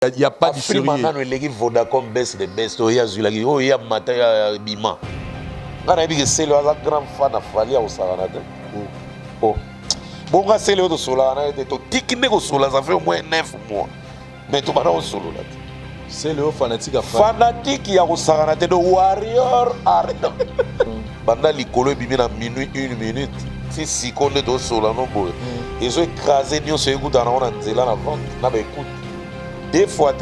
Il n'y a pas de série. Il y a Vodacom best de best. Il y a Zulagi. Il y a Mataya Bima. Il y a c'est le grand fan de Fali au Saranade. Oh. Bon, c'est le Solanade. Tu as dit Sola, ça fait au moins 9 mois. Mais tu vas au Solo. C'est le fanatique à fanatique. Il y a au Saranade de Warrior. Pendant l'icolo, il y a minuit, 1 minute. Si 6 secondes de Sola, non, boy. Ils ont écrasé Nyon Segou dans la Zéla avant. N'a pas écouté. Des fois,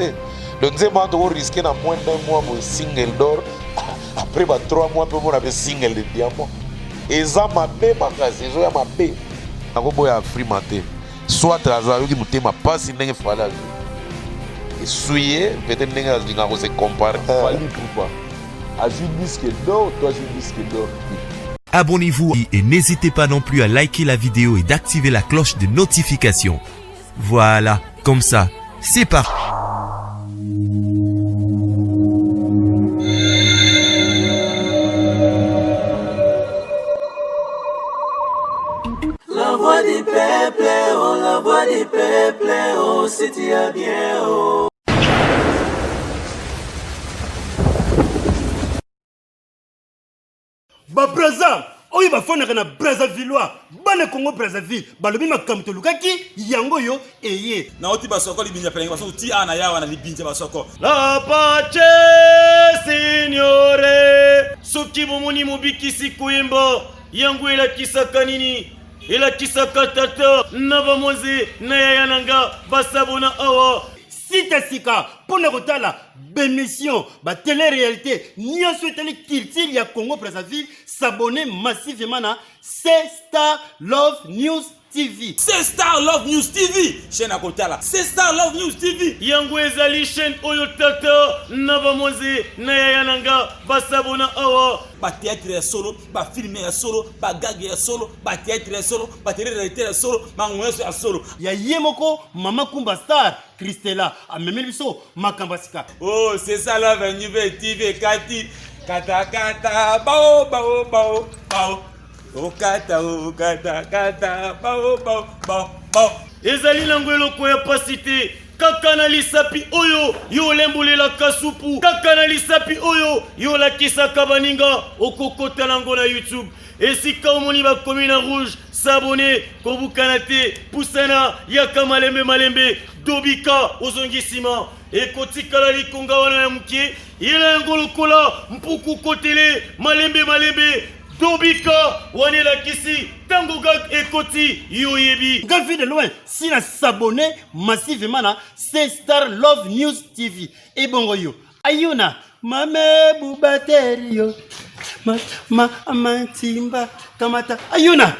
le deuxième mois, tu risques dans moins d'un mois pour single d'or. Après 3 mois, pour avoir single de diamant. Et ça m'a fait ma case. Ils ont ma paix. Je vais free maté. Soit Trazayo qui m'a ma passe, il n'y a pas de et souillé, peut-être qu'il y a se comparer. Fali pourquoi? Ajoute disque d'or, toi ajoute disque d'or. Abonnez-vous et n'hésitez pas non plus à liker la vidéo et d'activer la cloche de notification. Voilà, comme ça, c'est parti. La voix du peuple, oh, la voix du peuple, oh, c'était bien, oh. Braza, oyi bafonaka na Brazzavillois, bana Congo Brazzaville, balobi makamto lukaki yango yo eye. Na oti basoko libinja pelenge basoko ti ana yawa na libinja basoko. La pace signore, soki bomoni mobikisi kuimba, yango elakisaka nini? Elakisaka tata na bamoze na yayananga basabona awa. Sika pona kotala bémission ba télé-réalité nyonso etali culture ya Congo Brazzaville s'abonner massivement na C-Star Love News TV. C-Star Love News TV. Chaîne à kotala. C-Star Love News TV. Yango ezali chaîne oyo tata na bamoze na yayananga basabona awa. Ba théâtre ya solo, ba film ya solo, ba gag ya solo, ba théâtre ya solo, ba télé-réalité ya solo, ba ngweso ya solo. Ya yemoko Mama Kumba Star Christella amemeli biso makambasika. Oh, c'est ça Love News TV kati kata kata bao bao bao bao. Oh kata kata bao bao bao bao. Ezali nango eloko ya pasite. Kaka na lisapi oyo yo lembulela kasupu. Kaka na lisapi oyo yo lakisaka baninga okokota nango na YouTube. Esika omoni bakomi na rouge, s'abonner, kobukana te, pusana, yaka malembe, dobika, ozongisima. Ekotikala likonga wana ya mukie, ila yango lokola, mpuku kotele, malembe, dobika, wane la kisi, tango gag ekoti, yoyebi. Gavi de loin, si na s'abonner massivement na C-Star Love News TV. Et bongo yo, ayuna, mame bubaterio. Matimba kamata ayuna.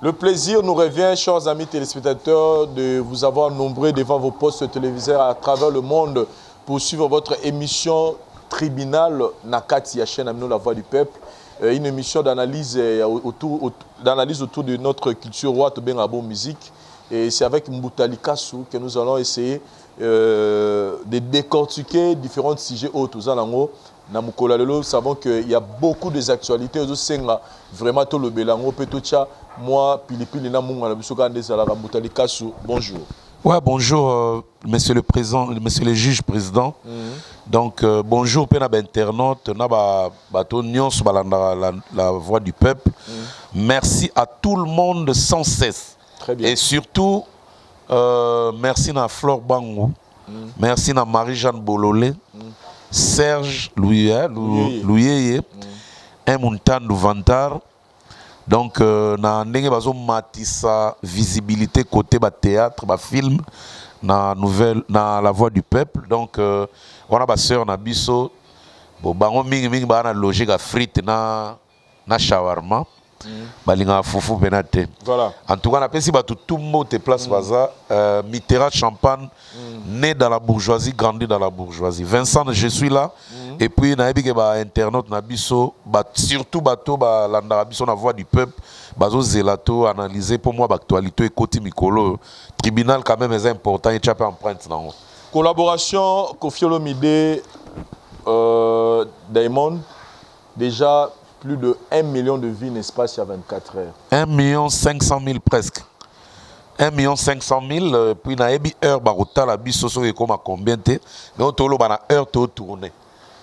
Le plaisir nous revient, chers amis téléspectateurs, de vous avoir nombreux devant vos postes téléviseurs à travers le monde pour suivre votre émission Tribunal Nakati, la chaîne Amino, la voix du peuple. Une émission d'analyse autour de notre culture roi, de musique. Et c'est avec Mboutali Kassou que nous allons essayer de décortiquer différents sujets autres. Nous savons qu'il y a beaucoup d'actualités. Vraiment, tout le Bélango, moi, Pilipili, Mboutali Kassou, bonjour. Ouais, bonjour, monsieur le président, monsieur le juge président. Donc, bonjour, pénab internaute, la voix du peuple. Merci à tout le monde sans cesse. Très bien. Et surtout, merci à Flore Bangou, merci à Marie-Jeanne Bololé, Serge Louyeye, Muntan Vantar. Donc, na ndenge bazo matissa visibilité côté ba théâtre, ba film, na la voix du peuple. Donc, on a ba sœur na biso, bo bango mingi ba na loger ga frites na shawarma. Balinga fufu penate. Voilà. En tout cas, on a pensé que tout le monde te place baza. Mitterrand Champagne, né dans la bourgeoisie, grandi dans la bourgeoisie. Vincent, je suis là. Et puis, na ebi ke ba internaute na biso, surtout bato ba landa biso na voix du peuple, bazo zelato analyser pour moi l'actualité côté Mikolo. Tribunal quand même est important et tu as pas empreinte dans. Collaboration Koffi Olomide, Diamond. Déjà plus de 1 million de vues, n'est-ce pas, sur 24 heures. 1 500 000 presque. 1 500 000, puis na ebi heure barota la biso so et comme combien te, mais on tolo bana heure to tourner.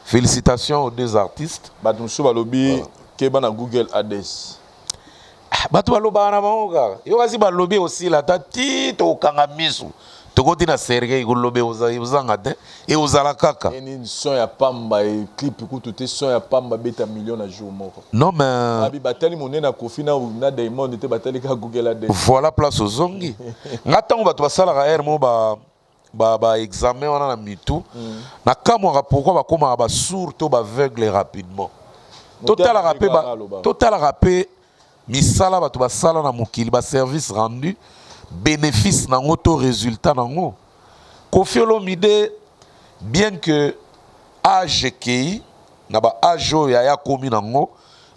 Félicitations aux deux artistes. Batumsu balobi keba na Google Ads. Batu baloba na maoga. Yo kasi balobi aussi la tati to kanga misu. Tokoti na Sergei golobe uzanga te et uzala kaka. Eni son ya pamba et clip kutu te son ya pamba beta million na jour moko. Non mais abi batali monene na Kofina ou na Diamond te batali ka Google Ads. Voilà place aux zongi. Ngatango batu basala ka air mo ba examen wana na mitu. Na kamwa pourquoi ba koma ba sourd to ba aveugle rapidement. Total rapé misala batu basala na mokili ba service rendu. Bénéfice nango to résultat nango. Koffi Olomide bien que AGKI na ba ajo ya komi nango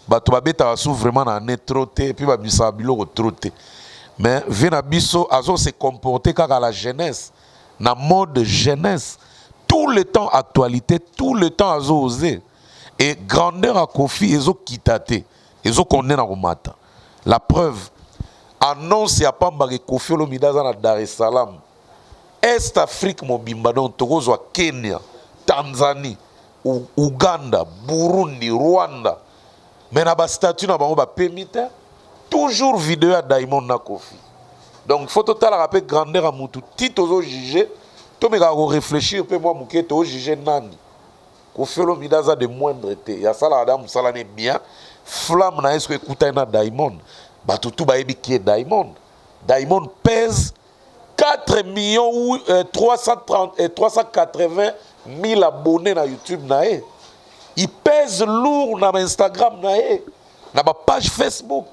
bato babeta sou vraiment na net troté puis ba bisa biloko troté. Mais vena biso azo se comporter kaka la jeunesse na mode jeunesse tout le temps actualité tout le temps azo osé et grandeur à Koffi ezo kitate ezo konne na komata. La preuve annonce ya pamba ke Koffi Olomide aza na Dar es Salaam. Est Afrique mobimba donc tokozwa Kenya, Tanzanie, Uganda, Burundi, Rwanda. Mais na ba statut na bango ba permite toujours vidéo à Diamond na Koffi. Donc faut total rappeler grandeur à mutu ti tozo juger to me ka réfléchir pe moi muke to juger nani. Koffi Olomide aza de moindre te. Ya sala adam sala ne bien. Flamme na est-ce que écouter na Diamond. Batutu baebi qui est Diamond. Diamond pèse 4 380 000 abonnés na YouTube nae. Il pèse lourd na Instagram nae. Na ba page Facebook.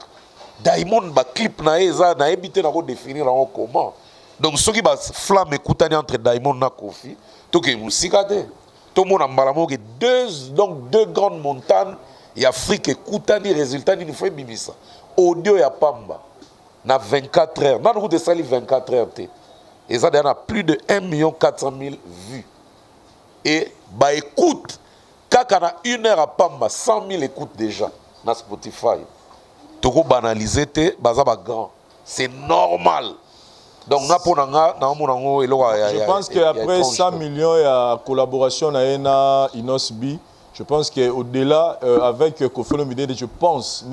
Diamond ba clip nae za na ebité na ko définir en comment. Donc ceux qui ba flamme écoutani entre Diamond na Koffi, to ke musika te. To mona mbalamo ke deux grandes montagnes et Afrique écoutani résultat ni faut bimisa. Audio ya pamba na 24 heures. Dans le route de Sali 24 heures. Et ça a plus de 1 400 000 vues. Et bah écoute, quand on a 1 heure à pamba, 100 000 écoutes déjà dans Spotify. Toko banaliser te, baza ba grand. C'est normal. Donc je pense qu'après 100 millions il y a collaboration avec Inosbi. Je pense qu'au-delà, avec Koffi Olomide, je pense,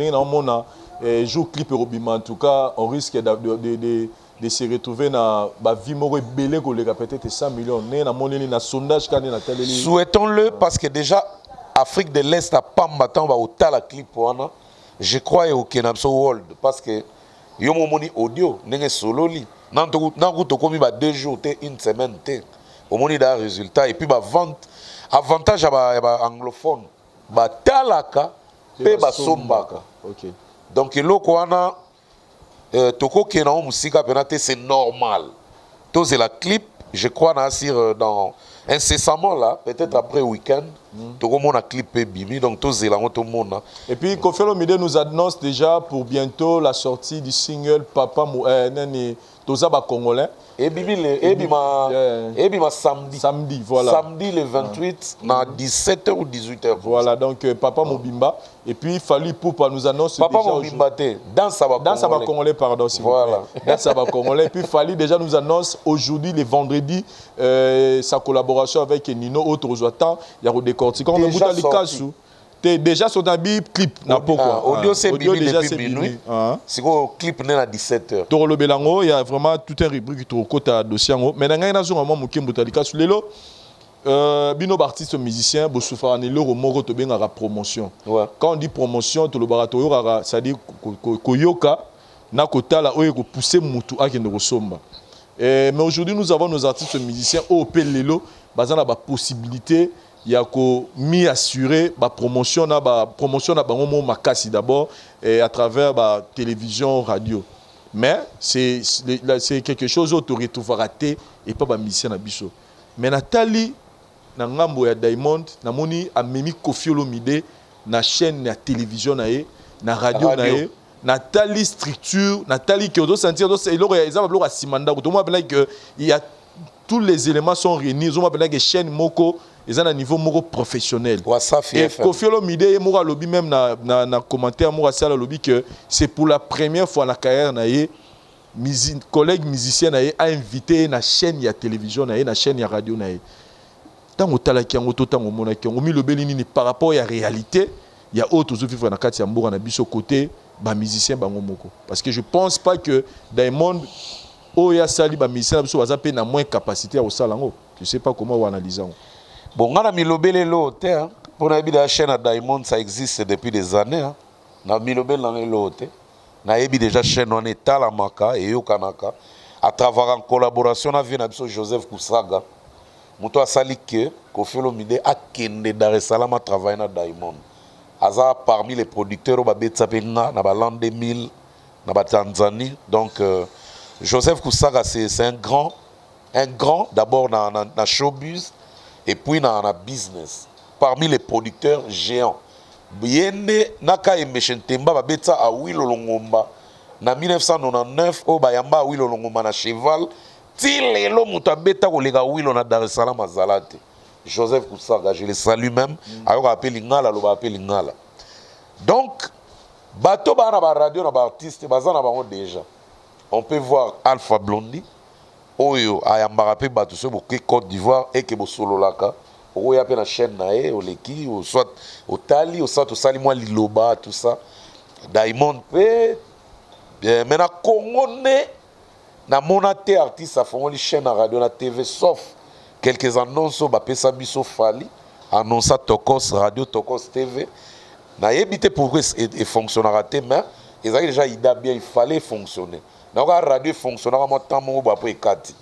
joue clip Robima, en tout cas, on risque de se retrouver dans la vie belé peut-être 100 millions. Souhaitons-le parce que déjà, Afrique de l'Est a pas m'attendre au la clip. Je crois au Kenapso World parce que yo moni audio, n'est solo li. Nan to komi ba 2 jours, une semaine, au moni da résultat et puis ba vente. Avantage à anglophone, ba talaka pe ba sombaka. OK. Donc loko wana toko kena musika penate c'est normal. To c'est la clip, je crois na sur dans incessamment là, peut-être après week-end, toko mona clip pe bimi donc to c'est la to mona. Et puis Koffi Olomide nous annonce déjà pour bientôt la sortie du single Papa nani toza ba congolais. Et samedi. Samedi, voilà. Samedi le 28, à 17h ou 18h. Voilà, donc Papa Mobimba. Et puis Fally Ipupa nous annonce Papa Mobimba, dans Saba Congolais, pardon, s'il voilà. vous plaît. Dans Saba Congolais. Et puis Fally déjà nous annonce aujourd'hui, le vendredi, sa collaboration avec Nino Otrozouatan. Il y a des décortiquants. On a déjà sur un clip na pourquoi audio c'est déjà c'est minuit c'est quoi clip né à 17h to le belango il y a vraiment tout un rubrique to kota dossier ngo mais nga ina zo mo mukimbo talika sur lelo bino artiste musicien bo souffra ne loro moko to benga promotion quand on dit promotion to le barato yoraka ça dit koyoka na kotala oyo ko pousser mutu akende ko somba mais aujourd'hui nous avons nos artistes musiciens au pelelo bazana ba possibilité il y a mis assuré la promotion na bango makasi d'abord à travers la télévision radio mais c'est quelque chose où tu retrouves raté et pas ba mission na biso mais Nathalie na ngambo ya Diamond na moni amemi Koffi Olomide na chaîne ya télévision na ye na radio na ye Nathalie structure Nathalie qui doit sentir il y a exemple simanda tout moi que il y a tous les éléments sont réunis on m'appelle que chaîne moko ils ont un niveau moko professionnel. Wasafi Et FM. Kofi Olomide et Moura lobby même na commentaire Moura Sala lobby que c'est pour la première fois dans la carrière naie collègue musicien naie a invité na chaîne ya télévision naie na chaîne ya radio naie. Tant au talaki en auto tant au monaki on mi le belini par rapport à la réalité, il y a autre chose vivre na kati ya Moura na biso côté ba musicien bango moko parce que je pense pas que Diamond Oya Sali ba musicien biso baza na moins capacité au salango. Je sais pas comment on analyse. Bon, on a milobé l'hôte. Pour la chaîne à Diamond, ça existe depuis des années. On a milobé l'hôte. On a déjà chaîne en état la Maka et Yokanaka. À travers en collaboration avec Joseph Koussaga. Mouto a sali que Kofi Olomide a kende Dar es Salaam à travailler à Diamond. Aza parmi les producteurs au Babetsapenga, na l'an 2000, na Tanzanie. Donc Joseph Koussaga c'est un grand d'abord dans la showbiz et puis dans la business. Parmi les producteurs géants. Biende naka emeshentemba babetsa a Wilo Longomba. Na 1999 o bayamba Wilo Longomba na cheval. Ti lelo muta beta kolega Wilo na Dar es Salaam azalate. Joseph Koussaga, je le salue même. Ayoka appeli ngala lo ba appeli ngala. Donc bato ba na ba radio na ba artiste bazana bango déjà. On peut voir Alpha Blondy. Oyo ayambara pe bato so boke Côte d'Ivoire et que bo solo laka. Oyo pe na chaîne nae oleki ou soit au tali ou soit au sali moi liloba tout ça. Diamond pe bien mais na Congo ne na monate artiste a font les chaînes à radio na TV sauf quelques annonces ba pesa biso fali annonce Tokos radio Tokos TV. Na yebité pourquoi et fonctionnera te mais ils avaient déjà idée bien il fallait fonctionner. Donc la radio fonctionnera moi tant mon ba pour ekati.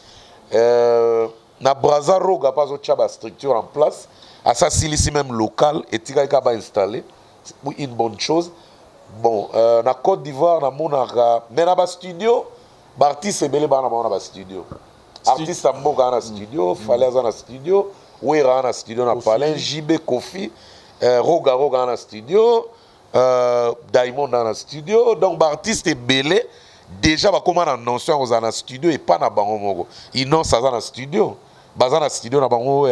Na Brazza Roga pas au tchaba structure en place. À ça ici même local et tika ka ba installé. C'est une bonne chose. Bon na Côte d'Ivoire na monaka mais na ba studio ba artiste belé ba na ba studio. Artiste mboka na studio, fallait na studio, Wera na studio na Palin, JB Kofi, Roga na studio, Diamond dans le studio. Donc, l'artiste est belé. Déjà, comment on annonce aux dans le studio et pas dans bango mogo. Ils n'ont ça dans le studio. Dans le studio, na bango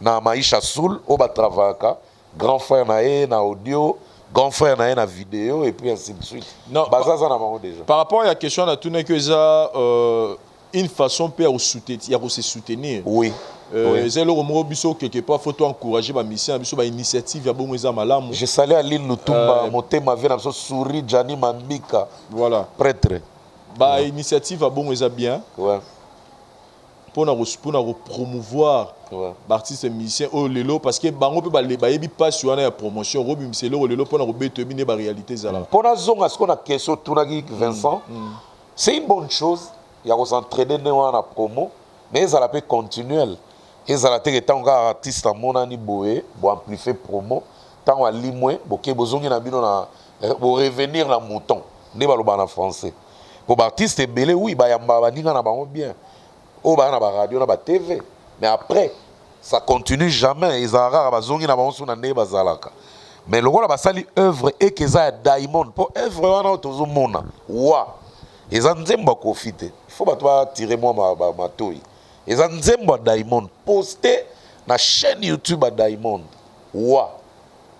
na Maïcha Soul, au batravaka, grand frère na audio, grand frère na vidéo et puis ainsi de suite. Non, déjà. Par rapport à la question, on a tout que ça une façon pour se soutenir. Oui. C'est le moment où quelque part faut encourager ma mission, ma initiative ya bongo za malamu. Je salue Aline Lutumba, Motema Vena, Souri Jani Mambika. Voilà. Prêtre. Ba initiative ya bongo za bien. Ouais. Pour promouvoir l'artiste musicien au lelo parce que bango peut ba yebi pas sur la promotion robi c'est le lelo pour na betominer ba réalité za là. Pour na zonga ce qu'on a question tunagi Vincent. C'est une bonne chose. Il y a s'entraîner dans la promo mais ça la peut continuer. Et ça la tête tant artiste à mon ani boé pour amplifier promo tant à limoué boké bozongi na bino na pour revenir la mouton ne ba loba na français. Pour artiste belé oui ba yamba ba ninga na bango bien. Oh bah na ba radio na ba TV mais après ça continue jamais ils arara bazongi na bango na ne bazalaka mais le rôle ba sali œuvre et que ça Diamond pour œuvre wana tozo mona wa eza nzembo kofite il faut ba toi tirer moi ma toy eza nzembo Diamond posté na chaîne YouTube à Diamond wa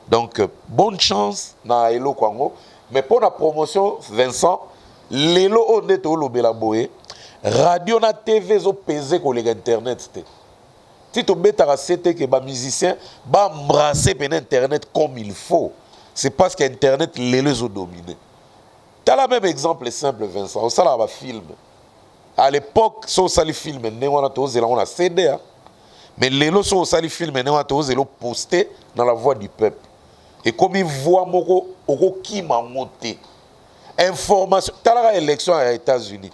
donc bonne chance na Elo Kwango mais pour la promotion Vincent lelo on est au lobela boé radio na TV zo pesé ko les internet té si tu bêta c'était que ba musicien ba embrasser ben internet comme il faut c'est parce que internet les ont dominé. T'as le même exemple simple Vincent ça là ba film à l'époque so sali film né on a tous on a CD hein? Mais les so sali film né on a tous le posté dans la voix du peuple et comme il voit moko oko ki ma monté information t'as la élection aux États-Unis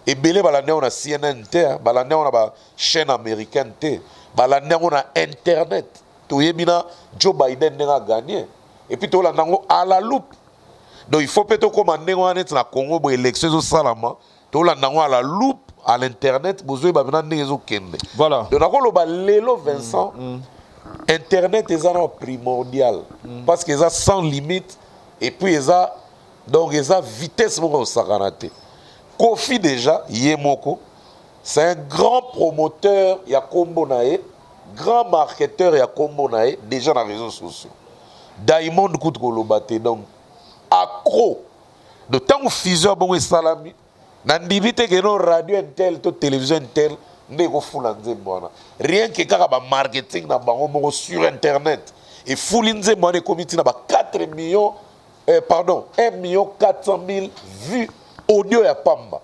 et belé balane on a CNN té balane on a ba chaîne américaine té balane on a internet to yebina Joe Biden n'a gagné et puis to la nango à la loupe donc il faut peut-être commander on est na Congo pour élection au salama to la nango à la loupe à l'internet besoin ba bina ndezo kende voilà donc nakolo ba lelo Vincent internet est un primordial parce que ça sans limite et puis ça donc ça vitesse moko sakanate Kofi déjà Yemoko c'est un grand promoteur ya kombo nae grand marketeur ya kombo na ye déjà na réseaux sociaux. Diamond kutu koloba te donc accro de tant fusion bon salami na ndivite que non radio intel to télévision intel ndeko fula nzembo wana rien que kaka ba marketing na bango moko sur internet et fuli nzembo wana komiti na ba 4 millions 1,4 million vues audio ya pamba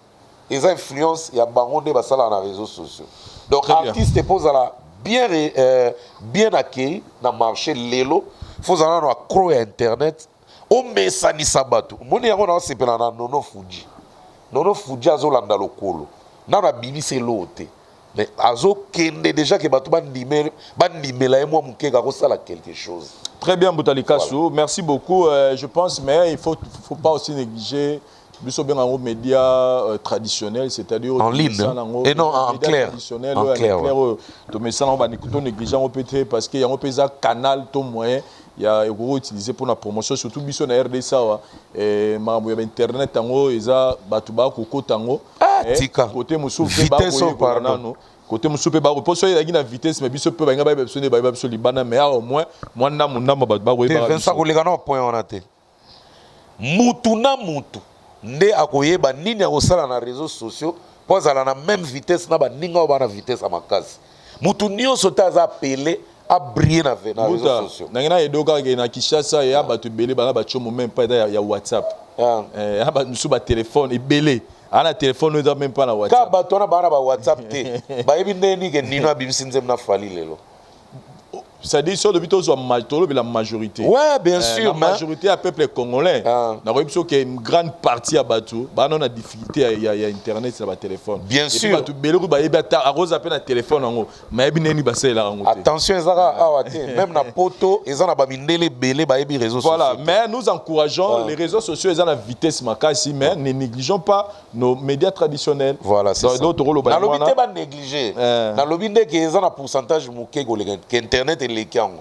et ça influence ya bango de basala na réseaux sociaux donc artiste pose la bien accueilli dans le marché lelo faut aller dans accro internet o mesani sabatu moni yango na sepela na Nono Fuji azolanda lokolo na na bibi c'est lote mais azo kende déjà que batu bandimela et moi mukeka ko sala quelque chose. Très bien Boutali Kassou, voilà. Merci beaucoup. Je pense mais il faut pas aussi négliger plus bien en médias traditionnels, c'est-à-dire en ligne et non en clair. Traditionnel, en clair. Mais ça on va négliger peut-être parce qu'il y a un canal tout moyen. Il y a utilisé pour la promotion surtout biso na RDC et mambo ya internet tango eza batuba ko tango côté musufu ba ko côté musufu ba ko poso ya na vitesse mais biso pe ba ngaba besoin ba biso libana mais au moins moi na munamba ba ko ba ça ko leka na point on a te mutu na mutu nde akoyeba nini akosala na réseaux sociaux pour ala na même vitesse na ba ninga ba na vitesse amakasi mutu nyonso taza appelé a briller na réseaux sociaux. Nangena edoka ke na Kinshasa ya batu belé bana ba chomo même pas ya WhatsApp. Ya ba musu ba téléphone ebelé. Ana téléphone ne même pas na WhatsApp. Ka bato na bana ba WhatsApp te. Ba yebi ndeni ke nino abimisi nzem na fali lelo. Ça dit sur le but de la majorité. Ouais, bien sûr. La majorité du peuple congolais. N'a pas qu'il y a une grande partie à Batou. Bah non, on a difficulté il y a internet sur le téléphone. Bien sûr. Batou belou ba yebata arrose à peine un téléphone en haut. Mais ebi neni ba c'est là en haut. Attention ezara awate même na poto ezana ba mindele belé ba yebi réseaux sociaux. Voilà, mais nous encourageons les réseaux sociaux ezana vitesse makasi mais ne négligeons pas nos médias traditionnels. Voilà, c'est ça. D'autres rôles ba. Na lobité ba négliger. Na lobinde ke ezana pourcentage muke ko que internet les Kiango.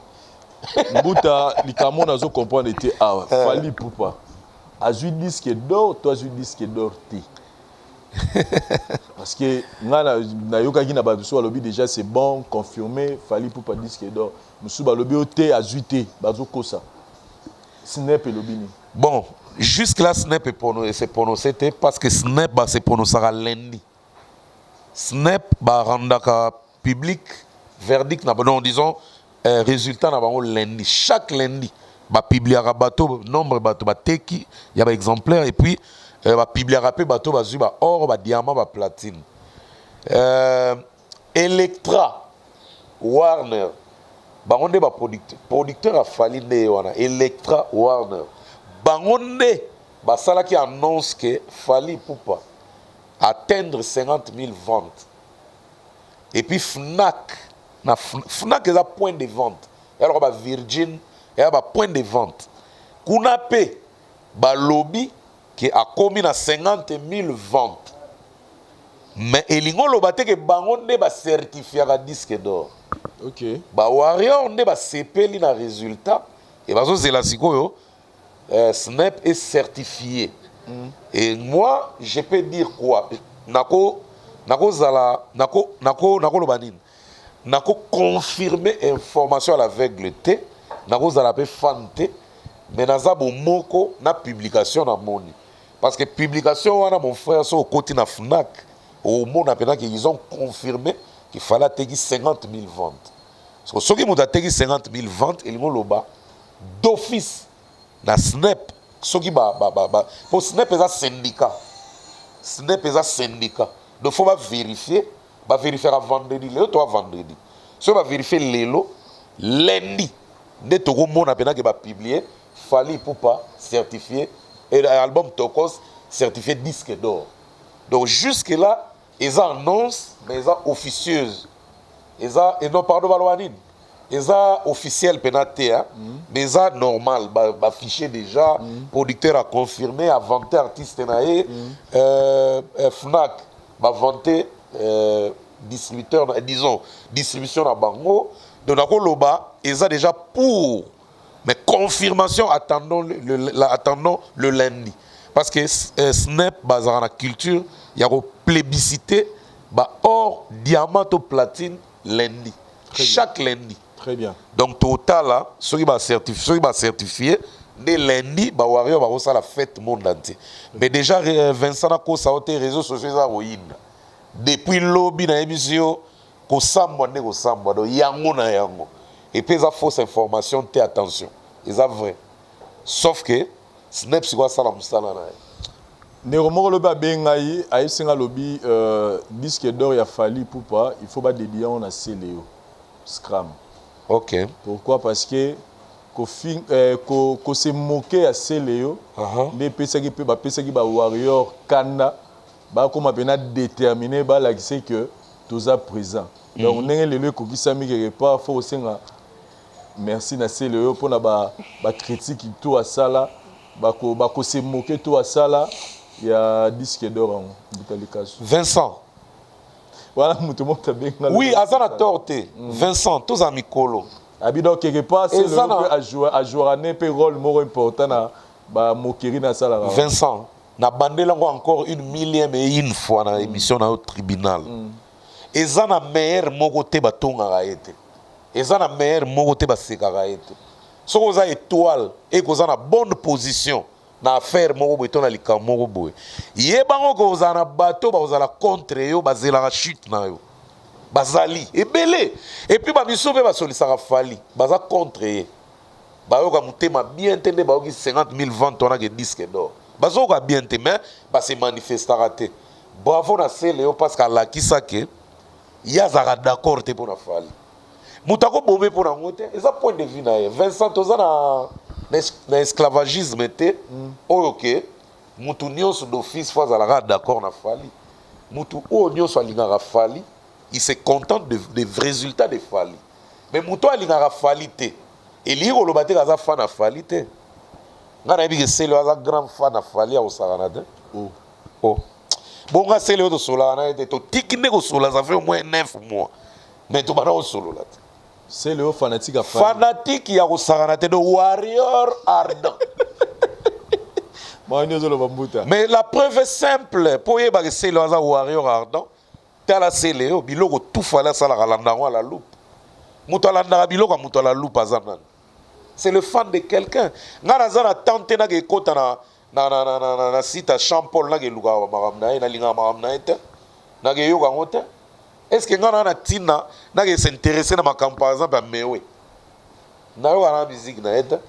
Mbuta, likamo nazo comprendre était Fali Poupa. Azu disque d'or, toi azu disque d'or té. Parce que na yoka ki na ba so lobi déjà c'est bon confirmé Fali Poupa disque d'or. Musu ba lobi té azu té bazo kosa. Snap et lobini. Bon, jusque là Snap c'est prononcé parce que Snap ba c'est prononcé lundi. Snap ba randaka public verdict na non disons résultat na bango lundi chaque lundi ba publiera bateau nombre bateau ba teki ya ba exemplaire et puis ba publiera pe bateau ba zuba or ba diamant ba platine Electra Warner bango nde ba producteur a fali nde wana Electra Warner bango nde ba sala qui annonce que Fali Poupa atteindre 50 000 ventes et puis Fnac est un point de vente. Alors, Virgin est un point de vente. Kunape, ba lobby qui a commis à 50 000 ventes. Mais il y a un bangon de certifié à disque d'or. Ok. Ba Warrior ne ba CP na résultat. Et bazo zelasiko Snap est certifié. Et moi, je peux dire quoi? Nako lobanin. Nako confirmer information à l'aveugle té nako zala pe fante mais naza bo moko na publication na moni parce que publication wana mon frère so côté na Fnac au monde appena qu'ils ont confirmé qu'il fallait tegi 50 000 ventes parce que ceux qui m'ont tegi 50 000 ventes ils vont loba d'office na Snap ceux qui pour Snap est un syndicat donc faut pas vérifier. Va vérifier à vendredi, le toi vendredi. Si on va vérifier l'élo, lundi, dès que mon appel qui va publier, Fali Poupa certifié et l'album Tokos certifié disque d'or. Donc jusque là, ils annoncent, mais ils ont officieuse, ils ont et non pardon Balouanine, ils ont officiel pénaté, mais ils ont normal, affiché déjà, producteur a confirmé, a vanté artiste naé, Fnac, va vanter. Distributeur, disons, distribution à Bango, donc loba, ils ont déjà pour, mais confirmation, attendons le lundi. Parce que Snap, dans la culture, il y a une plébiscité, or, diamant ou platine, lundi. chaque lundi. Très bien. Donc total là, ceux qui va certifié, dès lundi, bah Warrior va ça la fête monde entier. Mais déjà Vincent a ça au réseaux sociaux ça ruine. Depuis lobby na émission, ko samba do yango na yango. Et puis ça fausse information, t'es attention. Et ça vrai. Sauf que snap c'est quoi ça la musala na. Néanmoins, le babengaï, aïssenga lobby disque d'or ya fali pour pas, il faut pas dédier on a Céléo. Scram. OK. Pourquoi? Parce que ko se moquer à Céléo, les pesa qui peut ba pesa qui ba warrior kanda, ba comme pena déterminer ba la c'est que tous à présent. Donc on est le ko qui sami quelque part faut senga merci na Céléo pour na ba critique tout à ça là, ba ko se moquer tout à ça là. Il y a disque d'or en Vincent. Voilà, tout le monde a bien. Oui, Azana Torte. Vincent, tous amis colo. Habitant quelque part, c'est le à jouer un rôle moins important na moquerie na sala. Vincent, na bandé encore une millième et une fois dans l'émission au tribunal. Et ça na meilleur mogote batonga raete. Et ça na meilleur mogote baseka raete. So vous avez étoile et vous avez une bonne position. Na affaire moko boy na likambo moko boy yebango ko uzana bato ba uzala contre yo bazela la chute na yo bazali ebele et puis ba miso be ba solisaka fali baza contre ye ba yo ka mutema bien tende ba ki 50,000 ventes on a que disque d'or bazo ka bien te mais ba se manifestera te bravo na Céléo parce qu'ala kisa ke ya zaka d'accord te pour na fali mutako bombe pour na ngote eza point de vue na ye Vincent tozana na esclavagisme te oyo ke mutu nyonso d'office fois azalaka d'accord na fali mutu oyo nyonso alingaka fali il se contente des résultats de fali mais mutu alingaka fali te elingi koloba te aza fan na fali te nga nayebi ke Céléo aza grand fan na fali akosakana te bonga Céléo tosolaka na ye te totiki nde kosola ça fait au moins 9 mois mais tobanda kosolola te c'est le fanatique à fanatique ya kosakana te de warrior ardent. Mais la preuve est simple pour yeba que c'est le warrior ardent tala Céléo biloko tout fallait ça la landango à la loupe muto landanga biloko muto la loupe azanan c'est le fan de quelqu'un ngana zana tante na ke kota na site Champol na ke luka maramna na linga maramna ete na ke yoka ngote. Est-ce que nous avons tina na ke s'intéresser na makambo par exemple à mewe na yo na musique na eta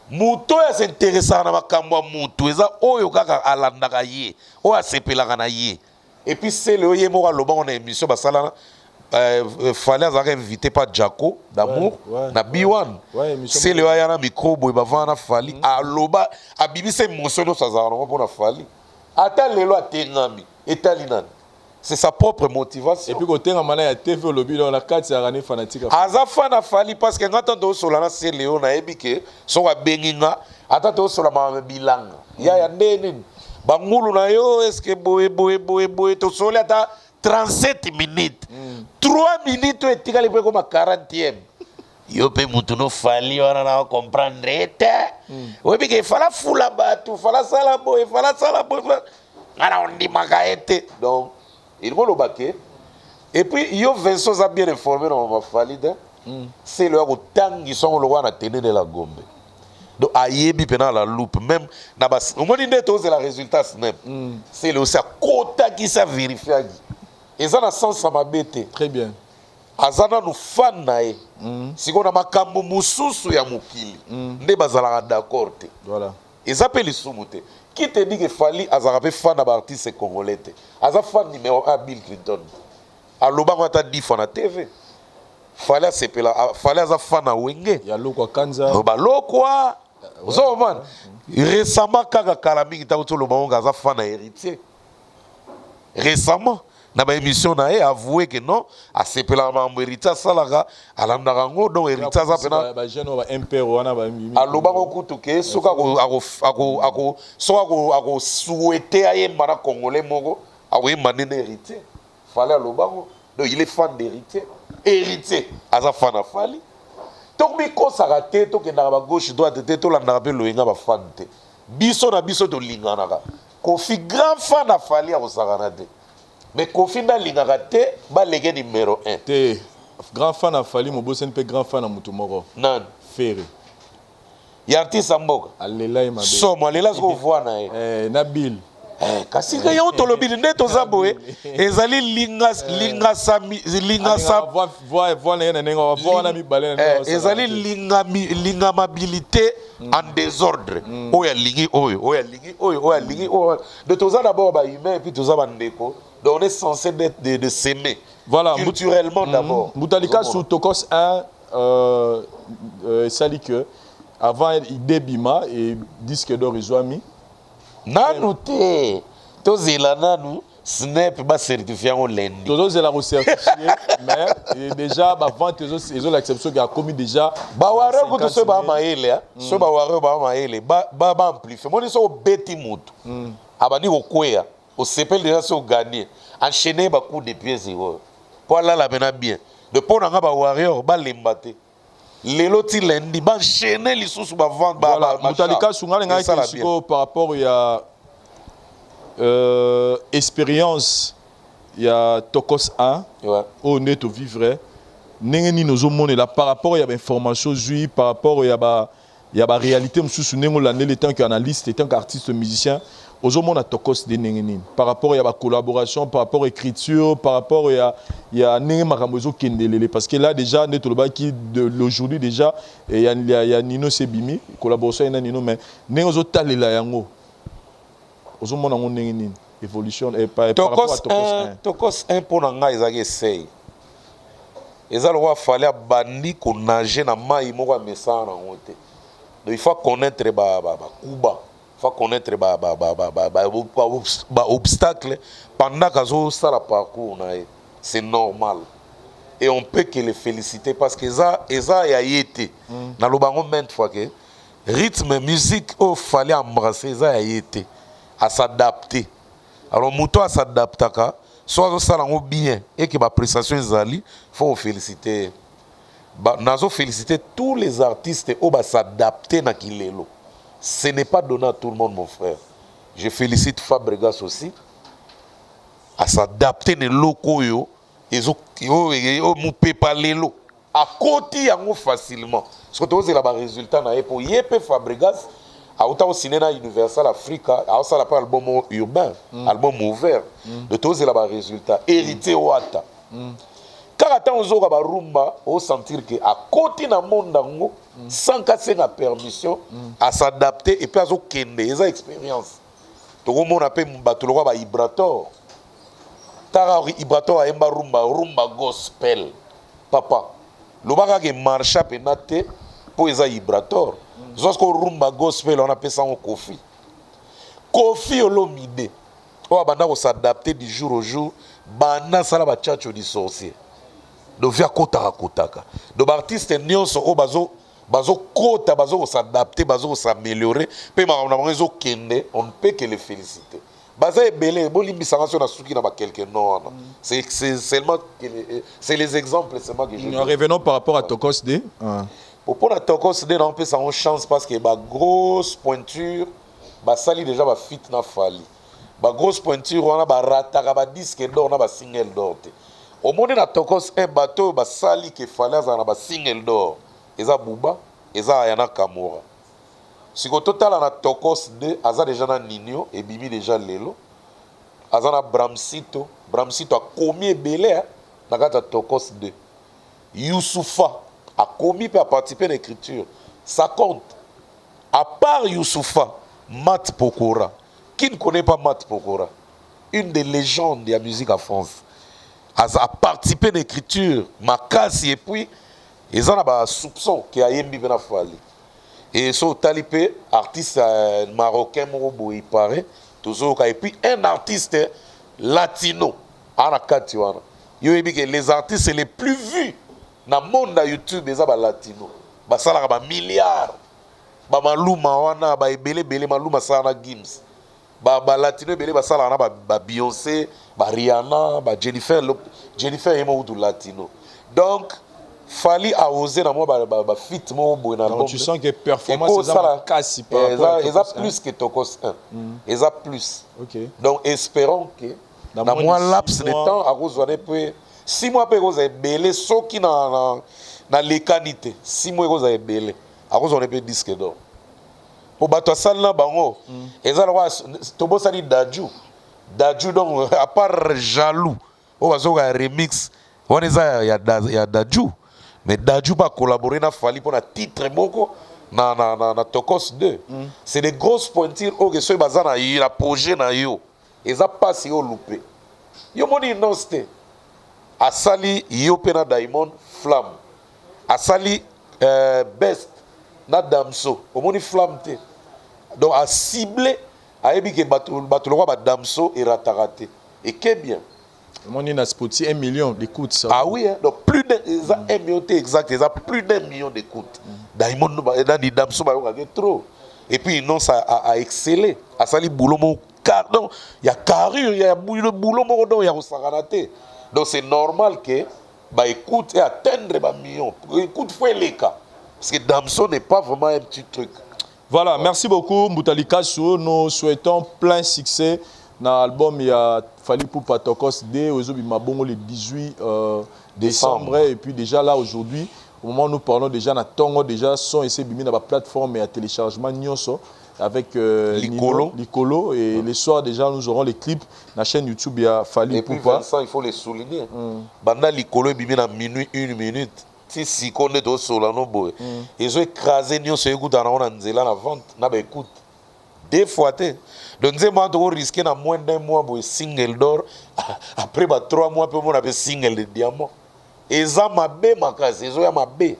muto ya s'intéresser na makambo muto eza oyo kaka alandaka ye o asepelaka na ye et puis c'est le ye mo loba on a émission basala fallait avoir invité par Jaco d'amour na B1 c'est le ya na micro boy bavana na fali aloba abibisa émotion no sazana pour na fali ata lelo atengami etalinana. C'est sa propre motivation. Et puis côté na mana ya TV au lobby on a 4 arani fanatique. Aza fana fali parce que ngata to solana Céléo na ebike so ka benginga ata to sola ma bilanga. Ya ndeni bangulu na yo est-ce que boy to sola ata 37 minutes. 3 minutes etikali pe comme 40e. Yo pe mutu no fali wana na comprendre eta. Webike fala fula batu, fala sala boy. Ngara on di magaete. Donc il faut le baquer. Et puis, yo Vincent a bien informé dans ma falide. C'est le temps qu'ils sont le roi à tenir de la gombe. Donc, aïebi pendant la loupe. Même, au moins, il est la résultat. C'est le aussi à quota qui s'est vérifié. Et ça, dans le sens, ça m'a bêté. Très bien. Azana nous fan nae. Si on a ma kambo mususu ya mukili. Ne bazala d'accord. Voilà. Et ça peut les soumoute. Qui te dit que Fali Azarabe fan à l'artiste congolais? Azar fan numéro 1 Bill Clinton. A Lobango ta dit fan à TV. Fali a sepela. Fali Azar fan à Wenge. Ya Lokwa Kanza. Ba Lokwa. Zo man. Récemment Kaga Kalami qui t'a autour Lobango Azar fan à héritier. Récemment. Na ba émission na avoué que non a sepela ma héritier salaga alandarango donc héritier za pena ba jeune ba impero wana ba mimi aloba ko kutuke soka ako souhaiter aye mana congolais moko ako yemane na héritier fallait aloba ko donc il est fan d'héritier aza fan a fali donc mi ko sarate to ke na ba gauche droite te to landa be loinga ba fan te biso na biso to lingana ka Kofi grand fan a fali a osarana te. Mais Kofi na lingaka te ba lege numéro 1. Te. grand fan à Fali Mobosen pe grand fan à Mutumoro. Nan. Ferré. Il y a artiste Amboka. Alela ma. Somo alela ce qu'on voit na. Nabil. Kasi ka yo to lobi ndeto zaboe. Ezali linga ezali linga mobilité en désordre. Oya lingi oya lingi. De toza d'abord ba humain puis toza ba ndeko. Donc on est censé de s'aimer. Voilà, culturellement d'abord. Moutalika sous Tokos 1 sali que avant il débima et disque d'or Izoami. Nanu te tozela nanu snap ba certifié en lundi. Tozo la recertifié mais déjà avant ils ont l'acception qui a commis déjà ba ware ko to so ba maele so ba ware ba maele ba amplifier moi so beti mutu abani okwea au sepel déjà so gagner enchaîner ba coup de pied zéro pour là la bena bien de pona nga ba warrior ba lembate lelo ti lundi ba enchaîner lisusu ba vendre ba voilà Moutalika sunga nga kisiko par rapport il y a expérience il y a Tokos 1 au net au vivre nengeni nozo monela par rapport il y a information zui par rapport il y a réalité mususu nengo l'année le temps qu'analyste et tant qu'artiste musicien aujourd'hui on a Tokos de nengeni par rapport il y a collaboration par rapport écriture par rapport il y a nenge makamozo kendelele parce que là déjà net le qui de l'aujourd'hui déjà il y a Nino Sebimi collaboration ina Nino mais nengo talela yango aujourd'hui on a nengeni évolution et par rapport à Tokos 1 pour nga ezaki essaye eza le fallait bandi ko nager na mai moko mesana na ngote donc il faut connaître kuba il faut connaître obstacle pendant kazo ça la parcours na c'est normal et on peut que les féliciter parce que ça ya yete na lobango maintes fois que rythme musique il fallait embrasser ça ya yete à s'adapter alors muto à s'adapter soit ça bien et que ma prestation ezali faut féliciter nazo féliciter tous les artistes au ba s'adapter na kilelo ce n'est pas donné à tout le monde mon frère je félicite Fabregas aussi à s'adapter ne loko yo ezo mu pepa lelo à côté yango facilement parce que tu as ba résultat na pour yep Fabregas autant au cinéma Universal Africa ça la pas album urbain album ouvert de tous les résultats hérité wata car attends aux autres rumba au sentir que à côté na monde dango sans casser la permission à s'adapter et puis à zo kende eza expérience to ko mona pe bato lo ba Ibrator tara Ibrator a rumba gospel papa lo ba ka marcha penate pour eza Ibrator lorsque rumba gospel on appelle ça un Kofi olomide on va s'adapter du jour au jour bana sala ba chacho di sorcier donc via kotaka donc artiste nyonso o bazo kota bazo s'adapter bazo s'améliorer pe na réseau kende on ne peut que les féliciter baza ebele bolimbisa ngaso na suki na ba quelqu'un non c'est seulement c'est les exemples seulement que je nous revenons par rapport à Tokos D pour la Tokos D on peut ça une chance parce que ba grosse pointure ba sali déjà ba fit na fali ba grosse pointure on a ba rataka ba disque d'or na ba single d'or au monde na Tokos un bateau ba sali que fallait na ba single d'or eza buba eza yana kamora si ko total na Tokos D aza déjà na Ninio et bimi déjà lelo aza na Bramsito a commis belé na kata Tokos D Youssoufa a commis et a participé à l'écriture. Ça compte. À part Youssoufa, Mat Pokora. Qui ne connaît pas Mat Pokora? Une des légendes de la musique en France. A participé à l'écriture. Makasi et puis, ils ont un soupçon qui a yembi bena fali. Et so talipé, artiste marocain, il paraît. Et puis un artiste latino. Les artistes les plus vus. Na monde na YouTube eza ba latino basala ba milliards ba maluma wana ba ebele maluma sala na Gims ba latino ebele basala na ba Beyoncé ba Rihanna ba Jennifer emo du latino donc fali a osé na mo ba fit mo bo na album tu sens que performance eza kasi par rapport eza plus que Tokos 1 eza plus OK donc espérons que na moi laps de temps à cause de 6 mois après vous avez belé soki na lekanité 6 mois vous avez belé à cause on est peu disque d'or pour battre ça là bango et ça là tobo ça dit Dadju donc à part jaloux on va faire un remix on est ça il y a Dadju mais Dadju pas collaborer na Fally pour un titre moko na Tokos 2 c'est des grosses pointures au que ce bazana il a projet na yo et ça passe yo loupé yo moni non c'était asali yo pena Diamond Flamme asali Best na Damso au moni Flamme te donc à cibler a ebi ke bato le ba Damso et rataraté et que bien mon na Spotify 1 million d'écoutes ça. Ah oui hein? Donc plus de 1 million exact ils a plus d'1 million d'écoutes Diamond dans Damso ba yo trop et puis non ça a excellé asali boulot mon non il y a carrure il y a boulot mon donc il y a osaganaté donc c'est normal que bah écoute et atteindre ba million écoute faut les cas parce que Damso n'est pas vraiment un petit truc. Voilà, merci beaucoup Mboutali Kasso. Nous souhaitons plein succès dans l'album. Il y a Fally Ipupa Tokos D aujourd'hui Mabongo le 18 décembre et puis déjà là aujourd'hui au moment où nous parlons déjà na tongo déjà son essai bimi na ba plateforme et à téléchargement nyonso avec Licolo et les soirs déjà nous aurons les clips na chaîne YouTube il y a Fally Ipupa. Et puis Vincent il faut les souligner. Banda Licolo bimi na minuit 1 minute. Si on est au Solano boy ils ont écrasé nous ce goût dans la nzela la vente na ba écoute deux fois te donc c'est moi to risquer na moins d'un mois boy single d'or après 3 mois peut mon avoir single de diamant et ça m'a bé ma case ils ont m'a bé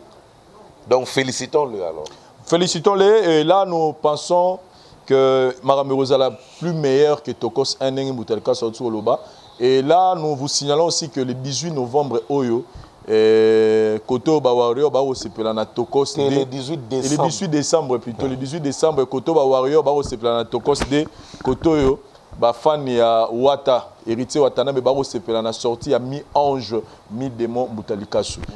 donc félicitons-le alors félicitons-les et là nous pensons que Maramé Rosala plus meilleur que Tokos Ndenge Mbutalika Sautu Oloba et là nous vous signalons aussi que le 18 novembre Oyo Koto Bawario ba osepela na Tokos D le 18 décembre. Le 18 décembre plutôt le 18 décembre Koto Bawario ba osepela na Tokos D Koto yo ba fan ya Wata héritier Watana me ba osepela na sortie ya mi ange mi démon Mbutalika Sautu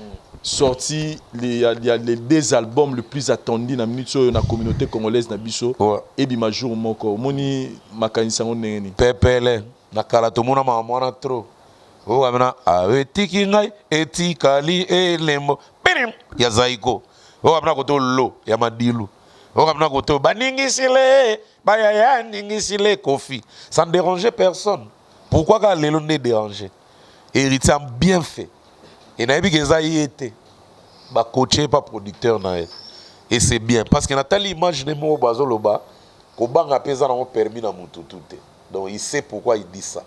sorti il y a les 2 albums les plus attendus dans la communauté congolaise na biso et bima jour moko moni makanisa ngene pepele na kala to mona mama trop oh amena etiki ngai etikali elembo pirim ya zaiko oh amena koto lo ya madilu oh amena koto baningisile bayaya ningisile kofi ça ne dérangeait personne pourquoi quand lelo ne déranger héritier bien fait et na ebi ça y était ba coaché pas producteur na et c'est bien parce que Nathalie image de mo bazoloba ko banga pesa na permis na mutu tout donc il sait pourquoi il dit ça.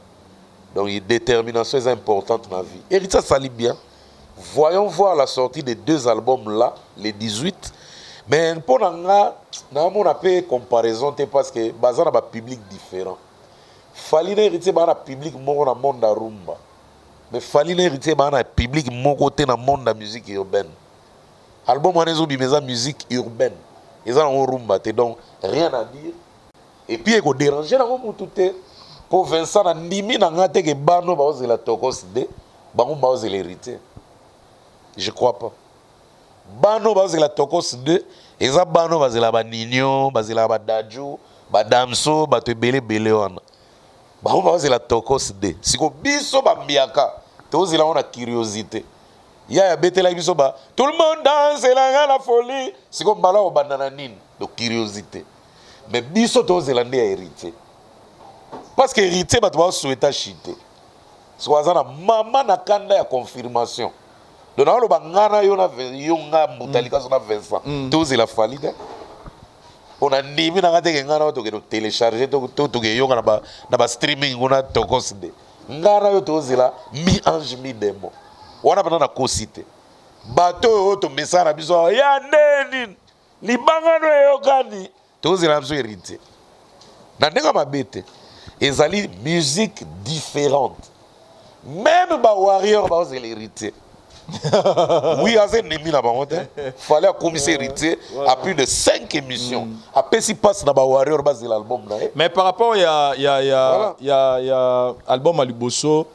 Donc, une détermination est importante dans la vie. Héritier sali bien. Voyons voir la sortie des 2 albums-là, les 18. Mais pour nous, on a fait comparaison parce que nous avons un public différent. Fally héritier a un public dans le monde de la rumba. Mais Fally héritier a un public dans le monde de la musique urbaine. L'album on a la musique urbaine. Ils ont un rumba. Donc, rien à dire. Et puis, il faut déranger dans le monde tout. Pour Vincent, Nimi n'a pas été bano baoze la Tokos D, bango baoze l'héritier. Je crois pas. Bano baoze la Tokos D, et ça bano baoze la Nino, baoze la Dadju, Damso, bato belé wana. Bango baoze la Tokos D. Siko biso bambiaka, toze la on a curiosité. Ya bete la biso ba, tout le monde danse la folie. Siko mbala o banana nine, de curiosité. Mais biso toze la ndé héritier. Parce que héritier va devoir souhaiter chiter. Soit ça maman na kanda ya confirmation. Donc on va ngana yonga Mbutalika sona Vincent. Tous il a fallu. On a nimi na ngate ngana to télécharger to yonga na ba streaming on a Tokos D. Ngana yo tous la mi ange mi démon. On a pas na cosité. Bateau to message na biso ya neni. Libanga no yokani. Tous il a besoin héritier. Na ndenga mabete. Ils ont une musique différente. Même les warriors, ils ont l'héritier. Oui, ils ont il fallait commisser héritier à plus de 5 émissions. Après, si passe dans les warriors, ils ont l'album. Mais par rapport, il y a l'album Aliboso,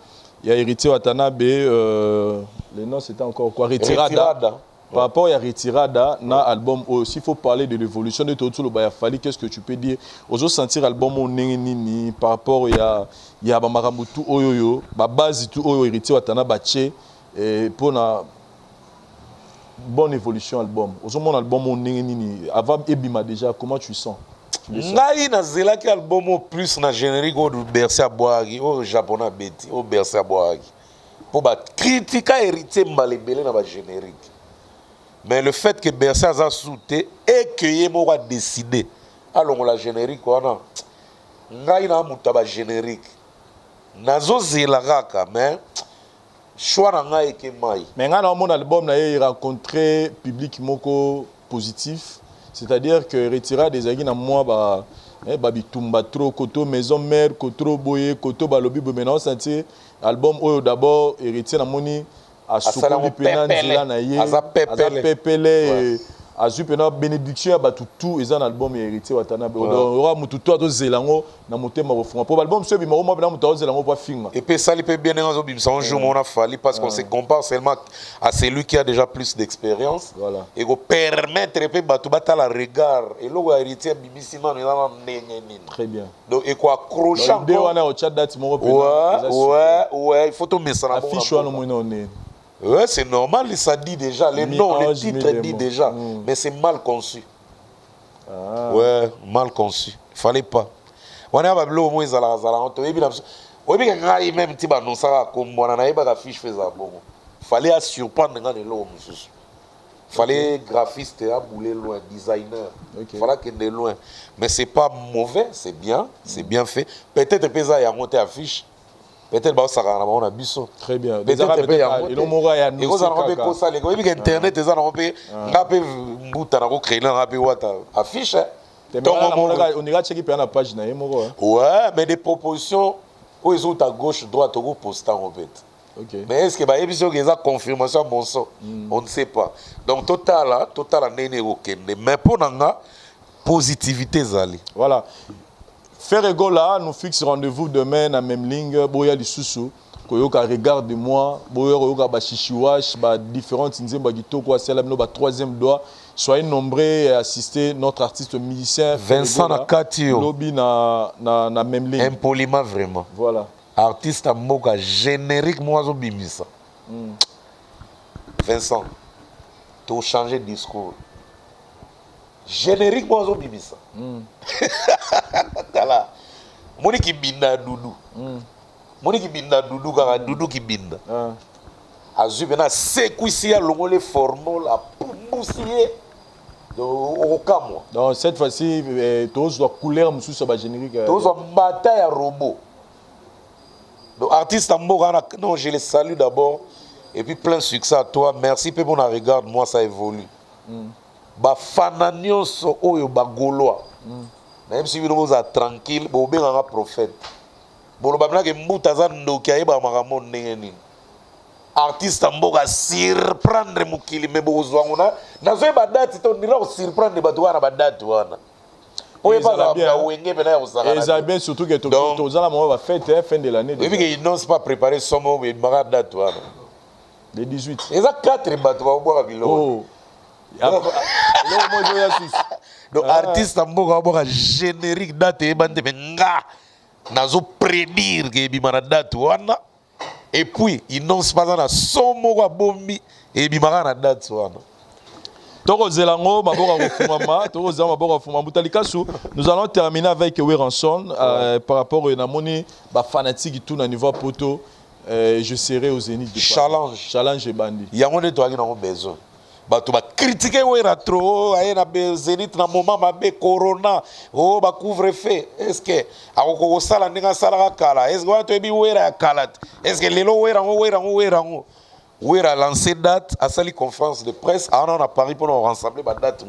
il y a héritier Watanabe, le nom c'était encore quoi? Retirada. Par rapport à Retirada, na album aussi, il faut parler de l'évolution de Toto Bayafali. Qu'est-ce que tu peux dire? Aux sentir album nini par rapport à ya bamaramutu oyoyo, ba base tout oyo héritier watana bache et pour na bonne évolution album. Aux mon album nini avant ebima déjà, comment tu sens? Ngai na zelaki album plus na générique au Bercy Aboagi, au japonais beti, au Bercy Aboagi. Pour ba critiquer héritier mbalebele na ba générique. Mais le fait que Bercy a sauté et que Yemo a décidé, alors la générique, ngai na mutaba générique. Nazo zelagaka, mais choix na ngai ke mai. Mais dans mon album, il a rencontré public moko positif, c'est-à-dire que retirer des agues na moi bitumba trop koto maison mère koto boye koto balobi maintenant senti album oyo d'abord héritier na moni a soukou penanzela na ye aza pepele azu pena bénédiction ba tout ezan album héritier watana be ora mututu ato zelango na motema bofunga po album so bima mo bena mutu zelango pa finga et puis ça li peut bien en bimsa un jour on a fallu parce qu'on se compare seulement à celui qui a déjà plus d'expérience et go permettre pe batu batala regard et lo héritier bibisima na nengeni très bien donc et quoi accrocher de wana au chat date mo ouais il faut to mettre ça na affiche wana mo ne. Ouais, c'est normal, ça dit déjà. Les noms, le titre dit déjà. Mais c'est mal conçu. Ouais, mal conçu. Il fallait pas. On a pas au moins zala même si on ça comme on a pas affiche fait ça bon. Fallait surprendre dans les lots. Fallait graphiste à bouler loin, designer. Fallait qu'il est loin. Mais c'est pas mauvais, c'est bien fait. Peut-être que ça y a monté affiche. Peut-être que ça a biso. Très bien. Peut-être que ça a monté. Et vous avez fait ça. Vous avez Internet, vous avez affiche. On ira checker la page. Ouais, mais des propositions, où ils ont à gauche, droite, au postant en fait. Okay. Mais est-ce que bah y a confirmation à mon sens? On ne sait pas. Donc total n'est aucun. Mais pour nous, positivité zali. Voilà. Faire égaux là, nous fixe rendez-vous demain à même ligne. Boya li susu. Koyoka regarde-moi. Boya koyoka ba chichiwash, ba différentes nzemba gitoko asela no ba troisième doigt. Soyez nombreux et assistez notre artiste musicien Vincent Nakatio. Lobby na même ligne. Impoliment vraiment. Voilà. Artiste à moka générique moiseau bimisa. Vincent, tu as changé de discours. Générique moiseau bimisa. Voilà. Moni qui binda doudou. Moni qui binda doudou kaka doudou qui binda. Azu bena sekwisi longo les formules a poussier. Donc cette fois-ci, tous doivent couleur monsieur sur la générique. Tous ont bataille à robot. Donc artiste Amborana, non, je les salue d'abord et puis plein succès à toi. Merci peu bon regarde moi ça évolue. Ba fananio so oyo ba goloa. Même si vous êtes tranquille, vous êtes un prophète. Vous êtes un prophète. Artiste amboka surprendre mukili me bozwanguna nazo ba date to ndila ko surprendre batu wana ba date wana oye pas la wenge bena ya usaka et ça bien surtout que to zala mo va fête fin de l'année et puis ils n'ont pas préparé somo mais mara date wana le 18 et ça 4 batu ba boka bilo donc artiste amboka boka générique date e bande benga nazo prédire que bimara date wana. Et puis, ils n'ont pas dans la somme à bombi et ils m'ont à date. Nous allons terminer avec Weranson par rapport à Namoni, fanatique tout au niveau poto. Je serai au Zénith de Challenge et Bandi. Il y a un qui a besoin. Tu vas critiquer Wera trop, il y a un Zénith dans le moment, Corona, oh, couvre-feu. Est-ce que Ako Sala n'est Sala Kala? Est-ce que tu es Wera Kalat? Est-ce que les Wera a lancé date à sa conférence de presse? On a Paris pour nous rassembler la date.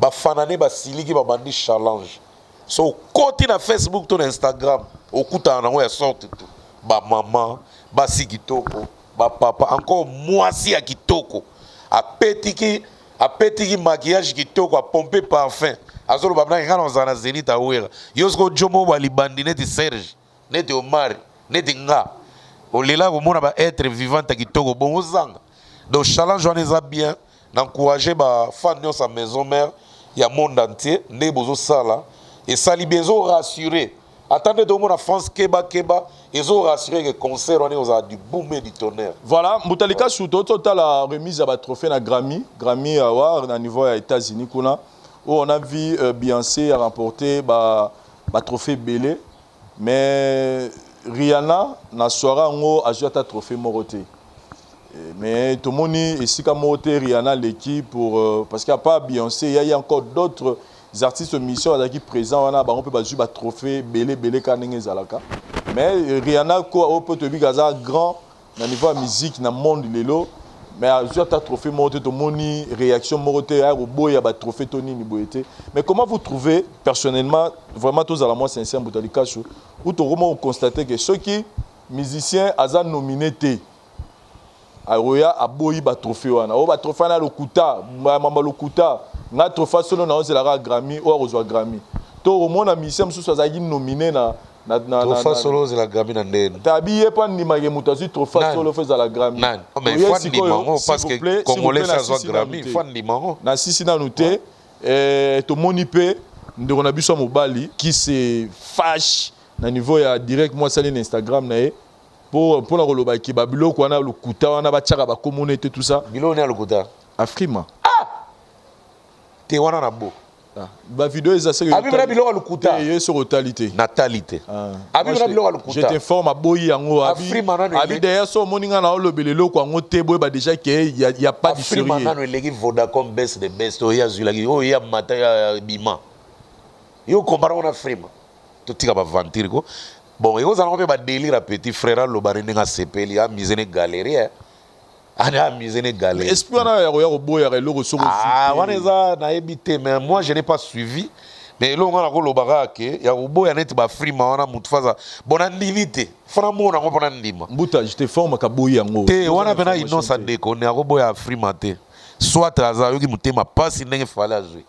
Ba fanane ba siliki ba bandi challenge. So côté na Facebook, ton Instagram, au coup t'en as sorti tout. Ba maman, ba si kitoko, ba papa, encore moi si à kitoko. A petit maquillage qui toko a pompé parfum. Azolo babna ngana zana Zénith a wera. Yosko jomo ba libandi net Serge, net Omar, net nga. Olela ko mona ba être vivante qui toko bon ozanga. Donc challenge on est bien. d'encourager les fans de sa maison mère, il y a monde entier, ne bozo sala, et ça li bezo rassurer. Attendez tout le monde en France, Keba, ils ont rassuré que le concert, on est du boom et du tonnerre. Voilà, Moutalika Chouto, total la remise à trophée na Grammy Award au niveau des États-Unis, où on a vu Beyoncé remporter le trophée Belé, mais Rihanna, na soirée, a joué un trophée Moroté. Mais tout le monde ici, comme Moroté, Rihanna, l'équipe, parce qu'il n'y a pas Beyoncé, il y a encore d'autres artistes mission qui présents, on peut jouer un trophée Belé, Kanenge. Mais Rihanna, on peut te dire qu'il grand au niveau de la musique, dans le monde, mais il y a un trophée Moroté, tout le monde réaction Moroté, il y a un trophée Tony Niboyete. Mais comment vous trouvez, personnellement, vraiment tous à la moi sincère, vous constatez que ceux qui musiciens ont nominé Aroya a boyi ba trophée wana o ba trophée na lokuta mama lokuta na trophée solo na ozela Grammy o rozwa Grammy to au mona musicien mususu azaki nominé na trophée solo ozela Grammy na ndene tabiye pa ndima ke mutazi trophée solo feza la Grammy mais faut ndima parce que congolais ça zwa Grammy faut ndima na sisi na noté to moni pe ndeko na biso mobali qui se fâche na niveau ya direct moi sali na Instagram na pour la roloba qui babilo ko na lokuta wana ba tchaka ba communauté tout ça bilo na lokuta Afrima te wana na bo ba vidéo eza se abi na bilo lokuta ye sur totalité natalité abi na bilo lokuta je t'informe aboyi yango abi derrière so moninga na olobelelo ko ngo te boy ba déjà que y a pas de sérieux Afrima na legi Vodacom best the best o ya zulaki o ya mata ya bima yo compare on Afrima to tika ba vantir ko. Bon, et vous allez faire des délire à petit frère, le barin n'a sepeli, a misé une galerie, a misé une galerie. Est-ce qu'on a un boy à l'eau sur le ah, on est à n'habiter, mais moi je n'ai pas suivi. Mais là, on a le barak, il y a un boy à net bas frima, on a moutfaza. Bon, on a limité. Franchement, on a pas d'indima. Mbouta, je te forme à boy en haut. Te, on a bien une annonce à déconner, on a un boy à frima te. Soit à ça, il m'a pas passe, il n'est pas jouer.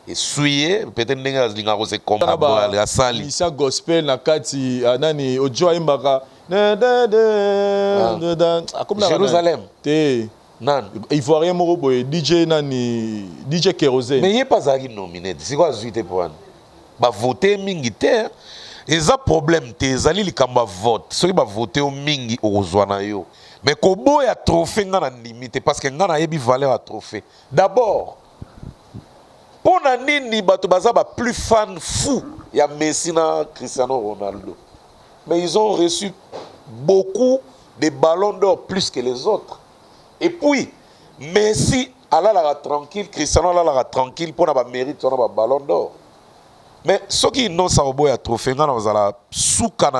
Et souillé peut-être n'enga zinga ko se combat la sali isa gospel na kati nani ojo imbaka Jérusalem te nan ivoirien moko boy DJ nani DJ Kérosène mais il pas zaki nominé c'est quoi zuite pour ba voter mingi te eza problème te ezali likamba vote soki ba voter o mingi ozwa na yo mais ko boya trophée nga na limite parce que nga na yebi valeur à trophée d'abord pour nini bato baza ba plus fan fou ya Messi na Cristiano Ronaldo mais ils ont reçu beaucoup de ballons d'or plus que les autres et puis Messi ala tranquille Cristiano ala tranquille pour na ba mérite na ba ballon d'or mais ceux qui non ça au boya trophée na bazala souka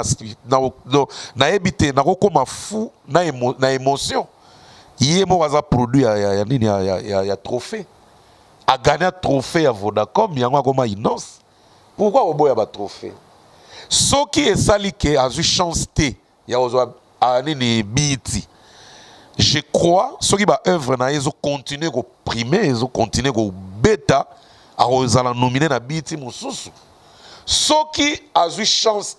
na ebité na kokoma fou na émotion yemo baza produit ya nini ya trophée a gagné un trophée à Vodacom, il y a un innocent. Pourquoi au bout un trophée? Ce qui est sali qui a eu chance il y a un biti. Je crois ce qui va œuvre na ils ont continué à primer, ils ont continué à bêta à la nominer na biti mususu. Ce qui a eu chance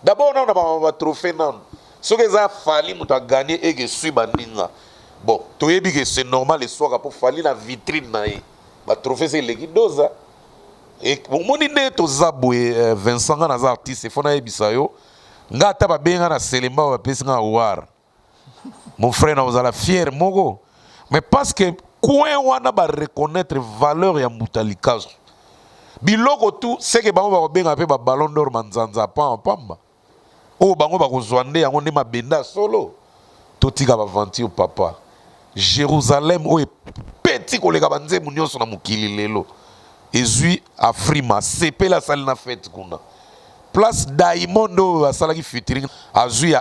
d'abord on a un trophée nan. Ce qui a fallu muta gagner et que suit bandinga. Bon, tu sais que c'est normal les soirs pour faire la vitrine na trophée c'est l'équidosa et mon idée to zaboué Vincent na artiste faut na ebisayo nga ta ba benga na selemba ba pesi nga war mon frère na ozala fier mogo mais parce que coin wana ba reconnaître valeur ya mutalikazo biloko tout c'est que bango ba benga pe ba ballon d'or manzanza pamba o bango ba kozwande yango ne mabenda solo totika ba vanti au papa Jérusalem où est petit collègue banze munyoso na mukili lelo ezui Afrima sepe la salle na fête kuna place Diamond asala ki featuring azui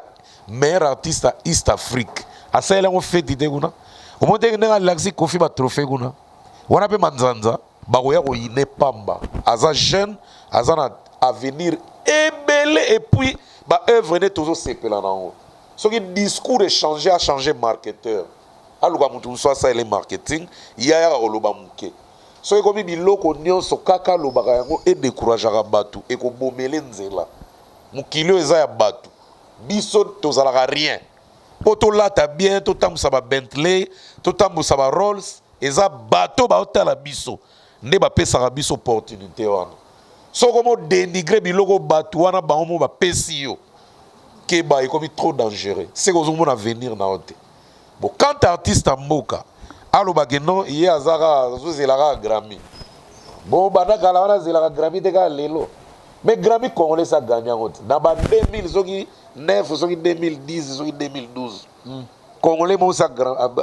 meilleur artiste à East Afrique asala ngo fête ite kuna omonde nga laxi kofi ba trophée kuna wana pe manzanza ba ko ya ko ine pamba aza jeune aza na avenir ebele et puis ba œuvre ne toujours sepe la nango ce qui discours échangé a changé marketeur aluka mutu soit ça les marketing ya oloba muke so ekomi biloko nyonso kaka lobaka yango e décourageaka batu e ko bomele nzela mukilo eza ya batu biso tozalaka rien Po to lata bien, to tambusa ba Bentley, to tambusa ba Rolls, eza bateau ba otala biso. Nde ba pesa biso opportunité wana. So comme dénigrer biloko bateau wana ba omo ba pesi yo. Que ba ekomi trop dangereux. C'est que vous avenir na ote. Bon quand artiste mboka, alo ba geno ye azara zo zelaka Grammy. Bon bana kala wana zelaka Grammy de ka lelo. Mais Grammy congolais ça gagne en route. Dans 2000 zoki 9 zoki 2010 zoki 2012. Congolais mo ça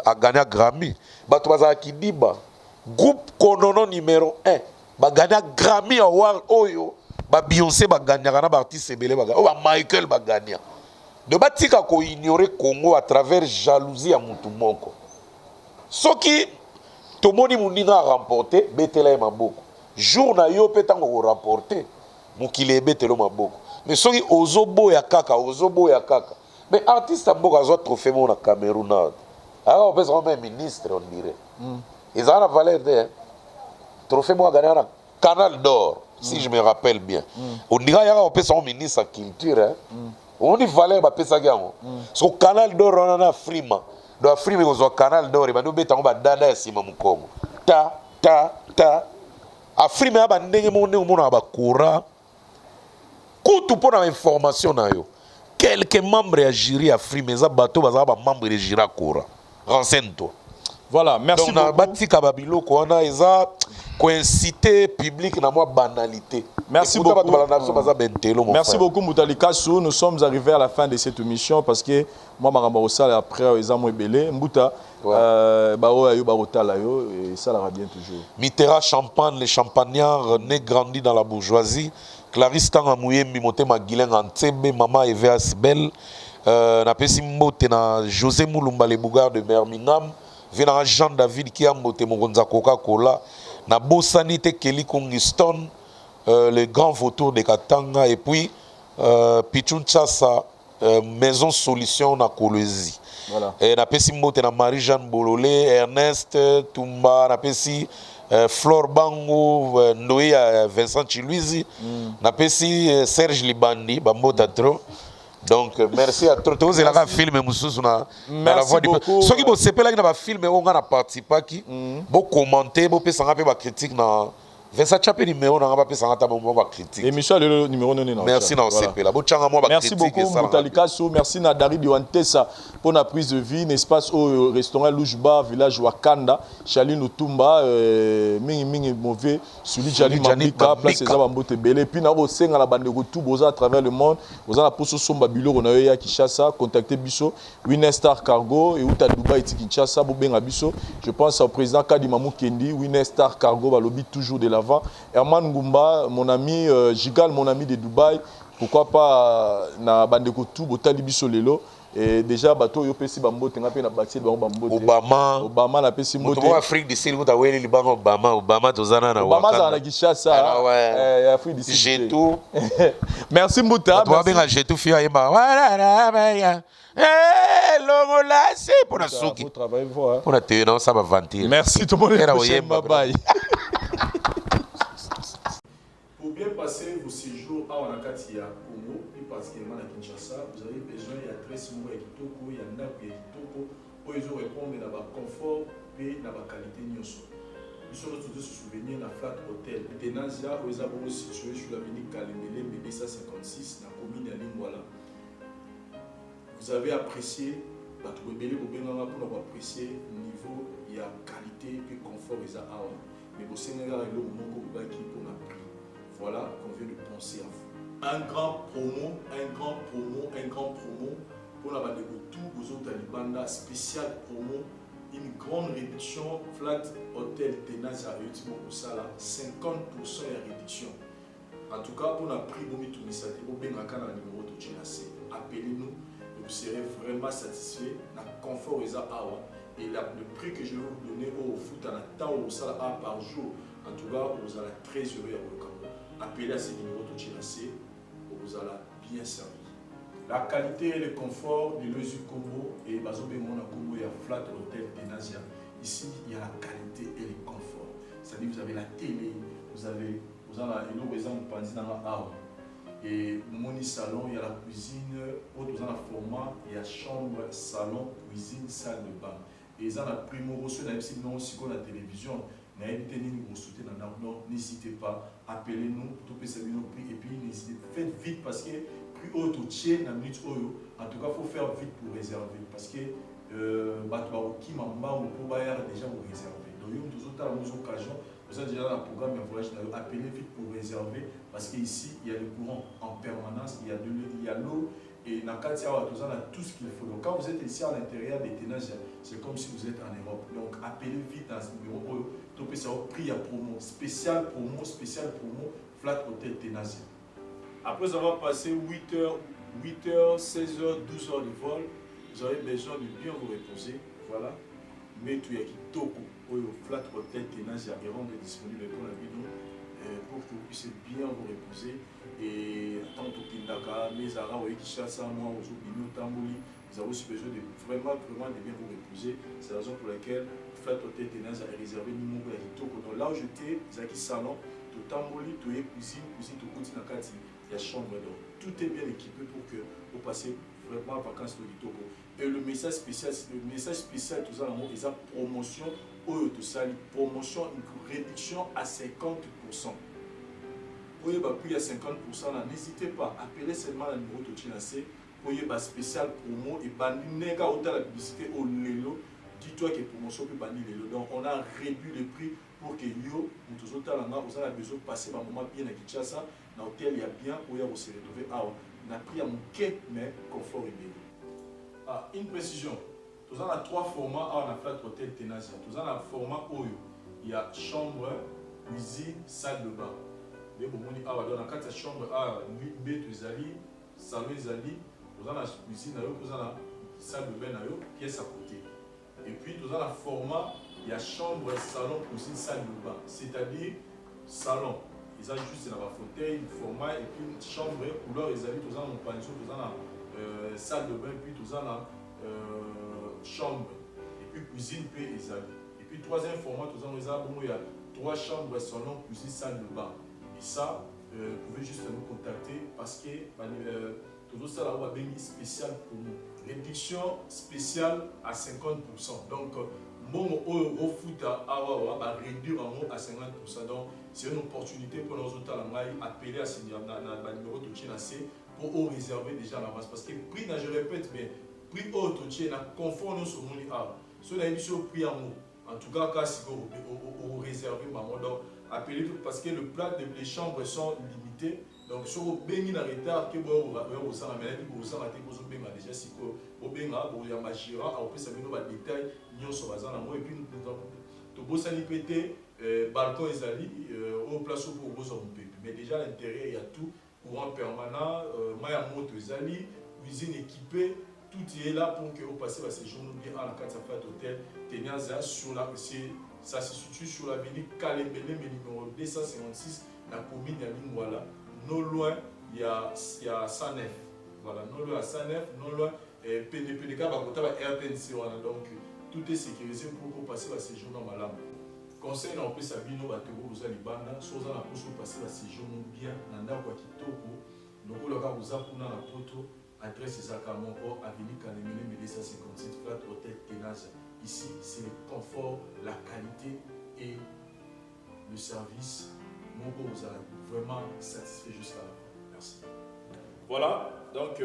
a gagné Grammy. Bato baza kidiba. Groupe Konono numéro 1. Ba gagné Grammy award oyo. Ba Beyoncé ba gagné na ba artiste ebele ba gagné. O ba Michael ba gagné. De batika ko ignorer Congo à travers jalousie à mutu moko. Soki tomoni munina remporté betela maboko. Jour na yo petango ko remporter. Mukile ebetelo maboko. Mais soki ozobo ya kaka. Mais artiste mboka zo trophée mo na Cameroun. Alors on peut se rendre ministre on dirait. Ils ont la valeur de trophée mo gagné na Canal d'Or si je me rappelle bien. On dirait yaka on peut se rendre ministre de culture on dit valeur ba pesa gango. So Canal d'Or on na frima. Do frima ko zo Canal d'Or ba no betango ba dada ya sima mukongo. Ta afrime ba ndenge mo ndenge mo na ba courant. Kutu pour la information na yo. Quelques membres ya jury afrime za bateau baza ba membre de jury courant. Renseigne-toi. Voilà, merci donc, beaucoup. Donc, batika babilo ko na eza ko inciter public na moi banalité. Merci beaucoup. Merci beaucoup Moutali Kassou. Nous sommes arrivés à la fin de cette émission parce que moi Maramba Osala après ils ont belé Mbuta bao ayo barotala yo et ça la bien toujours. Mitterrand Champagne les champagnards né grandi dans la bourgeoisie. Clarisse Tanga Mouyembi Motema Guilen Antebe Mama Eva Sibel na pesi mbote na José Moulumba le Bougar de Birmingham vena Jean David qui a mbote Moronza Coca-Cola na Bosanite Kelly Kongiston le grand vautour de Katanga et puis Pichun Chassa Maison Solution na Kolwezi. Voilà. Et na pesi mbote na Marie-Jeanne Bololé Ernest Tumba na pesi Flore Bango, Noé Vincent Chiluizi, Napesi Serge Libandi, Bambota trop. Donc merci à tous. Tous les films mususu na la voix du peuple. Ceux qui vont se peler na film on a participé qui, bon commenter, bon pesa ngape ba critique na Vincent Chapé numéro na ba pesa ngata bon ba critique. Émission le numéro non. Merci na sepela. Bon changa mo ba critique. Merci beaucoup Moutali Kassou, merci na Dari Diwantesa pour la prise de vie, espace au restaurant Louchba, village Wakanda, Chaline Utumba, mingi mauvais, celui Jali Mambika, place Eza Bambote Belé, puis na osenga la bande de tout boza à travers le monde, boza la poso somba bilo on a eu à Kinshasa, contactez Bisso, Winestar Cargo et Uta Dubai et Kinshasa, Bobenga Bisso. Je pense au président Kadimamou Kendi, Winestar Cargo va lobby toujours de l'avant. Herman Ngumba, mon ami Gigal, mon ami de Dubaï, pourquoi pas na bande de tout botali Bisso lelo. Et déjà bateau yo pesi bambo tenga pe na bâti ba bambo Obama na pesi mbote Moto Afrique du Sud muta weli libanga Obama tozana na Obama za na Kinshasa Afrique du Sud j'ai tout. Merci Mbuta merci benga j'ai tout fia yeba longo la c'est pour la souki pour la télé non ça va vanter. Merci tout le monde bye bye. Pour bien passer vos séjours à Wanakati à Congo, plus particulièrement à Kinshasa, vous avez besoin d'adresse Moué Kitoko, il y a Naku Kitoko, pour ils répondre à la confort et à la qualité nyoso. Nous sommes tous se souvenir de la Flat Hotel Tenazia, où ils sont situés sur l'avenue Kalemele, BBSA 56, dans la commune de Lingwala. Vous avez apprécié, pour apprécier le niveau, il y a qualité et confort, mais vous savez, il y a le moment pour la prix. Voilà qu'on vient de penser à vous. Un grand promo pour la bande de tout aux autres Talibanda, spécial promo, une grande réduction, Flat Hotel Tenazia Yotimo Kusala, 50% de réduction. En tout cas, pour la prix, vous mettez tout ça, vous pouvez bien numéro de GNAC. Appelez-nous et vous serez vraiment satisfait. Le confort est à Awa. Et le prix que je vais vous donner au foot à la temps au sala par jour, en tout cas, vous allez très heureux à votre camp. Appelez à ces numéros de GNAC, vous allez bien servir. La qualité et le confort de l'Oesu Combo et Bazobe Mona Combo et Flat Hotel Tenazia. Ici, il y a la qualité et le confort. C'est-à-dire vous avez la télé, vous avez un exemple Et mon salon, il y a la cuisine, dans un format, il y a chambre, salon, cuisine, salle de bain. Et ils ont la primo reçu dans la télévision. N'hésitez pas, appelez-nous, et puis n'hésitez pas, faites vite parce que plus haut au tien, en tout cas, il faut faire vite pour réserver parce que qui m'a déjà vous réserver. Donc, il y a des occasions, vous avez déjà un programme de voyage, appelez vite pour réserver parce qu'ici, il y a le courant en permanence, il y a l'eau. Et dans le on a tout ce qu'il faut. Donc, quand vous êtes ici à l'intérieur des Ténages, c'est comme si vous êtes en Europe. Donc, appelez vite dans ce numéro. Topé ça au prix à promo, spécial promo, Flat Hotel Ténages. Après avoir passé 8h, 16h, 12h de vol, vous avez besoin de bien vous reposer. Voilà. Mais tout y a qui toko au Flat Hotel Ténages est rendu disponible pour la vidéo pour que vous puissiez bien vous reposer. Et tant que Kindaka, mes arabes, qui chassent à moi, aux opinions Tambouli, vous avez aussi besoin de vraiment de bien vous reposer. C'est la raison pour laquelle Flat Hotel Ténages a réservé numéro de Kitoko. Donc là où j'étais, Zaki Salon, tout Tambouli, tout cuisine, tout côté dans il y a chambre. Donc tout est bien équipé pour que vous passiez vraiment en vacances au Kitoko. Et le message spécial, tout ça, ils ont promotion, promotion, une réduction à 50%. Pour y plus à 50%, n'hésitez pas, appelez seulement le numéro de Tchinase pour y spécial promo et bandi nega autant la publicité au Lelo. Dis-toi que promotion peut bandir Lelo. Donc on a réduit le prix pour que yo, vous avez besoin de passer un moment bien à Kinshasa. Dans l'hôtel, il y a bien pour y se retrouver. On a pris à mon quai, mais confort et bien. Une précision. Nous avons 3 formats à la Flat Hotel Ténages. Nous avons un format où il y a chambre, cuisine, salle de bain. Dans la chambre, salon, vous avez la cuisine, vous avez la salle de bain, pièce à côté. Et puis, vous avez le format, il y a chambre, salon, cuisine, salle de bain. C'est-à-dire, salon, ils ont juste un fauteuil, format, et puis chambre, couleur, vous avez un panneau, vous avez la salle de bain, puis vous avez la chambre, et puis cuisine, puis ils ont. Et puis, troisième format, il y a 3 chambres, salon, cuisine, salle de bain. Et ça, vous pouvez juste nous contacter parce que tout ça là, on va bénir spécial pour nous. Réduction spéciale à 50%. Donc, mon au foot va réduire en haut à 50%. Donc, c'est une opportunité pour nous autres à appeler à ce numéro de Tchinase pour réserver déjà à l'avance. Parce que le prix, je répète, mais le prix haut de Tchinase, confort nous sur mon art. Ce n'est pas le prix en haut. En tout cas, quand vous réservez, donc appelez parce que les chambres sont limitées. Donc, si vous avez un retard, vous avez déjà si vous avez un magistrat, après ça vous avez des détails, et puis vous avez un balcon au place pour vous occuper. Mais déjà à l'intérieur, il y a tout, courant permanent, moto, cuisine équipée. Tout est là pour que vous passiez à séjour bien à la carte Flat Hotel Ténages sur la ça se situe sur l'avenue Kalembele, numéro 256, la commune de Lingwala. Non loin, il y a 109. Voilà, non loin à 109, non loin, PDPDK, RTNC. Donc, tout est sécurisé pour que vous passiez à séjour dans Malam. Conseil dans le Sabino, vous allez banda, soit dans la poche, vous passez à séjour bien, dans la Kitoko, nous vous avez la photo. Adresse Zakamoko, avenue Kanemele, 257, Flat Hotel Ténages. Ici, c'est le confort, la qualité et le service. Mon vous a vraiment satisfait jusqu'à la fin. Merci. Voilà, donc,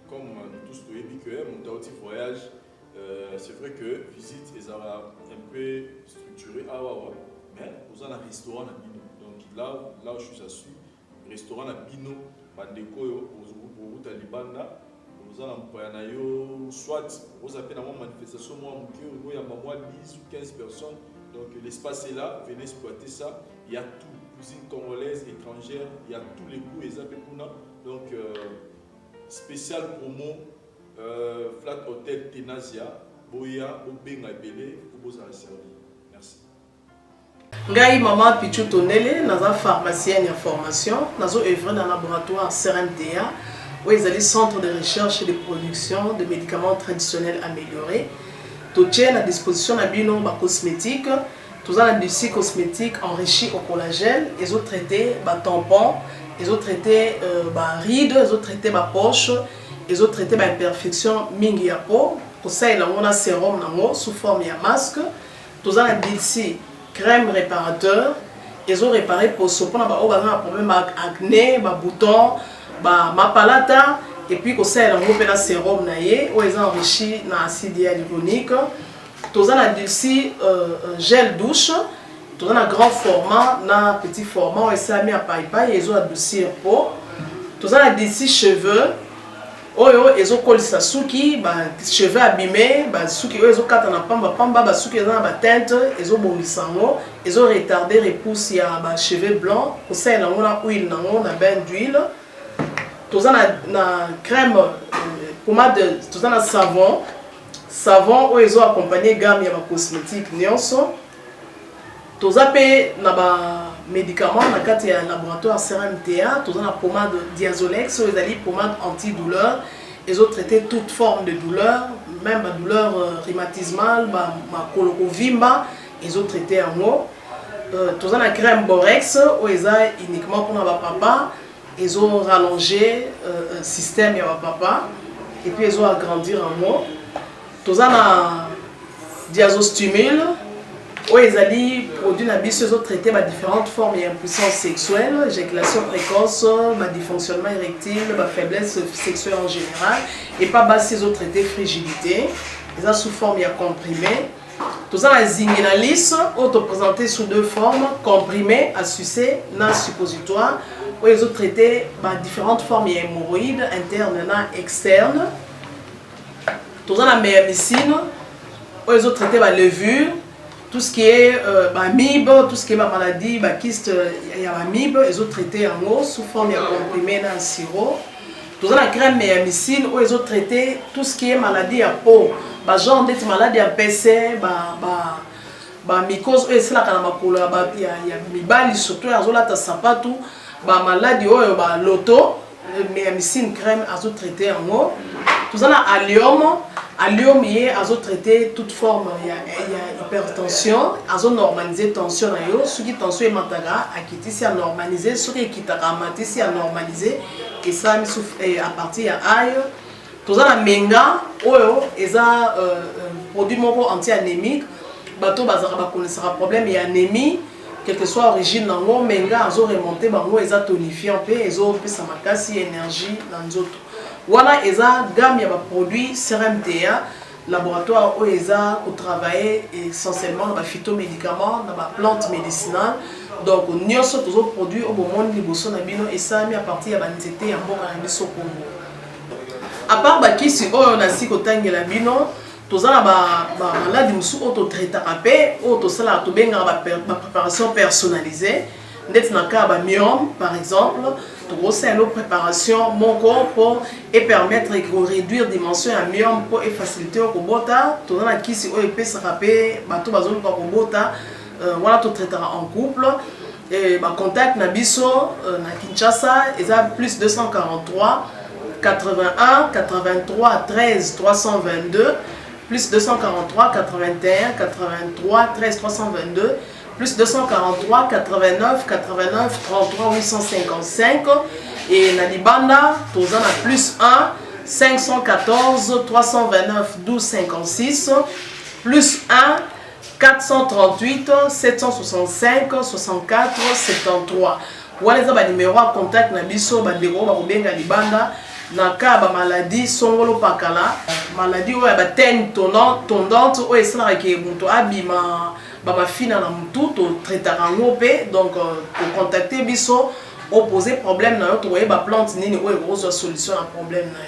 comme nous tous nous dit que mon petit voyage, c'est vrai que visite est un peu structurée, mais vous avez un restaurant à Bino. Donc là où je suis assis, restaurant à Bino. Bandeko au Talibanda, vous avez soit vous avez une manifestation, il y a 10 ou 15 personnes, donc l'espace est là, venez exploiter ça. Il y a tout, cuisine congolaise, étrangère, il y a tous les goûts, donc spécial promo, Flat Hotel Ténages, Boya, Obenga Belé, pour vous servir. Merci. Ngai maman Pichu Tonele, naza pharmacienne en formation, nazo œuvre dans le laboratoire CRMDA, où ils allaient centre de recherche et de production de médicaments traditionnels améliorés. Tout est à disposition de bino ba cosmétiques, tout ça l'industrie cosmétique enrichie au collagène, ils ont traité ba tampons, ils ont traité rides, ils ont traité poche, ils ont traité imperfection mingi ya peau. Pour ça, il y a un sérum sous forme de masque. Tous en ici crème réparateur. Ils ont réparé pour ce qu'on a un problème avec acné, boutons, ma palata. Et puis, comme ça, il y a un sérum où ils ont enrichi dans l'acide hyaluronique. Tous en ici gel douche. Tous en grand format, dans petit format, où ils ont mis à paille, ils ont adouci la peau. Tous en ici cheveux. Ils ont collé sa souki, cheveux abîmés, souki ils ont quatre pamba, souki ils ont la teinte, ils ont bombissé ils ont retardé repousse il y a cheveux blancs, pour ça ils ont huile, on a bain d'huile. Tous en a crème, pommade, tous en a savon où ils ont accompagné gamme il y a cosmétique nyonso. Tous en paix na médicaments dans le laboratoire CRMTA, tous en a pommade Diazolex, ils ont pommade antidouleur, ils ont traité toute forme de douleur, même la douleur rhumatismale, ma colorovimba, ils ont traité en haut. Tous en a crème Borex, où ils ont uniquement pour notre papa, ils ont rallongé le système de papa, et puis ils ont agrandi en haut. Tous en a Diazostimule, où ils ont produit ils ont traité différentes formes d'impuissance sexuelle, éjaculation précoce, dysfonctionnement érectile, faiblesse sexuelle en général, et pas ils ont traité frigidité, ils ont sous forme comprimé. Tous en zinginalis, présenté sous deux formes, comprimé à sucer, non suppositoire, où ils ont traité différentes formes d'hémorroïdes internes et externes. Tous en méamycine, où ils ont traité levure. Tout ce qui est MIB, tout ce qui est maladie, kyste, il y a MIB, ils ont traité en haut sous forme de comprimé dans le sirop. Tout ça, la crème méamycine, où ils ont traité tout ce qui est maladie à peau. Genre d'être maladie à PC, mycose, c'est là qu'il y a mibali, surtout, ils ont là, sapatou, maladie, l'auto, méamycine crème, ils ont traité en haut. Tout ça, la allium. Allium, ils ont traité toute forme, il y a hypertension, ils ont normalisé la tension. Ceux qui tension est mataga, à normaliser, ceux qui quittent à normaliser, et ça à partir de aïe. Tout ça, la menga, ils ont produit anti-anémique, bateau connaissera problème et anémie, quelle que soit l'origine, menga, ils ont remonté, ils ont tonifié un peu, ils ont plus de énergie dans les autres. Voilà, ils ont gamme de produits CRMTA, laboratoire où ils ont travaillé essentiellement dans les phytomédicaments, dans les plantes médicinales. Donc, nous avons tous les produits au moment de et ça mis à partir de l'anxiété et de Congo. À part si on a si côté la bino, tous avons des maladies qui sont auto-traitées, la préparation personnalisée. Dans le cas de myome, par exemple, c'est une préparation mon corps pour permettre de réduire la dimension de myome pour faciliter le robota. Tout le monde qui s'est rappeler, voilà, tout traitera en couple. Et contact Nabiso, na Kinshasa, ils ont plus 243 81 83 13 322, plus 243 81 83 13 322. Plus 243 89 89 33 855 et Nalibanda, tous en a plus 1 514 329 12 56 plus 1 438 765 64 73. Voilà les numéros à contact na biso bandeko ba kobenga libanda na ka ba maladie songolo pakala maladie oya ba tene tondante oyo esalaka ke moto abima bafina na mutu to traitaka ngo pe donc pour contacter biso opposer problème na yo to ba plante nini oyo kozwa solution na problème na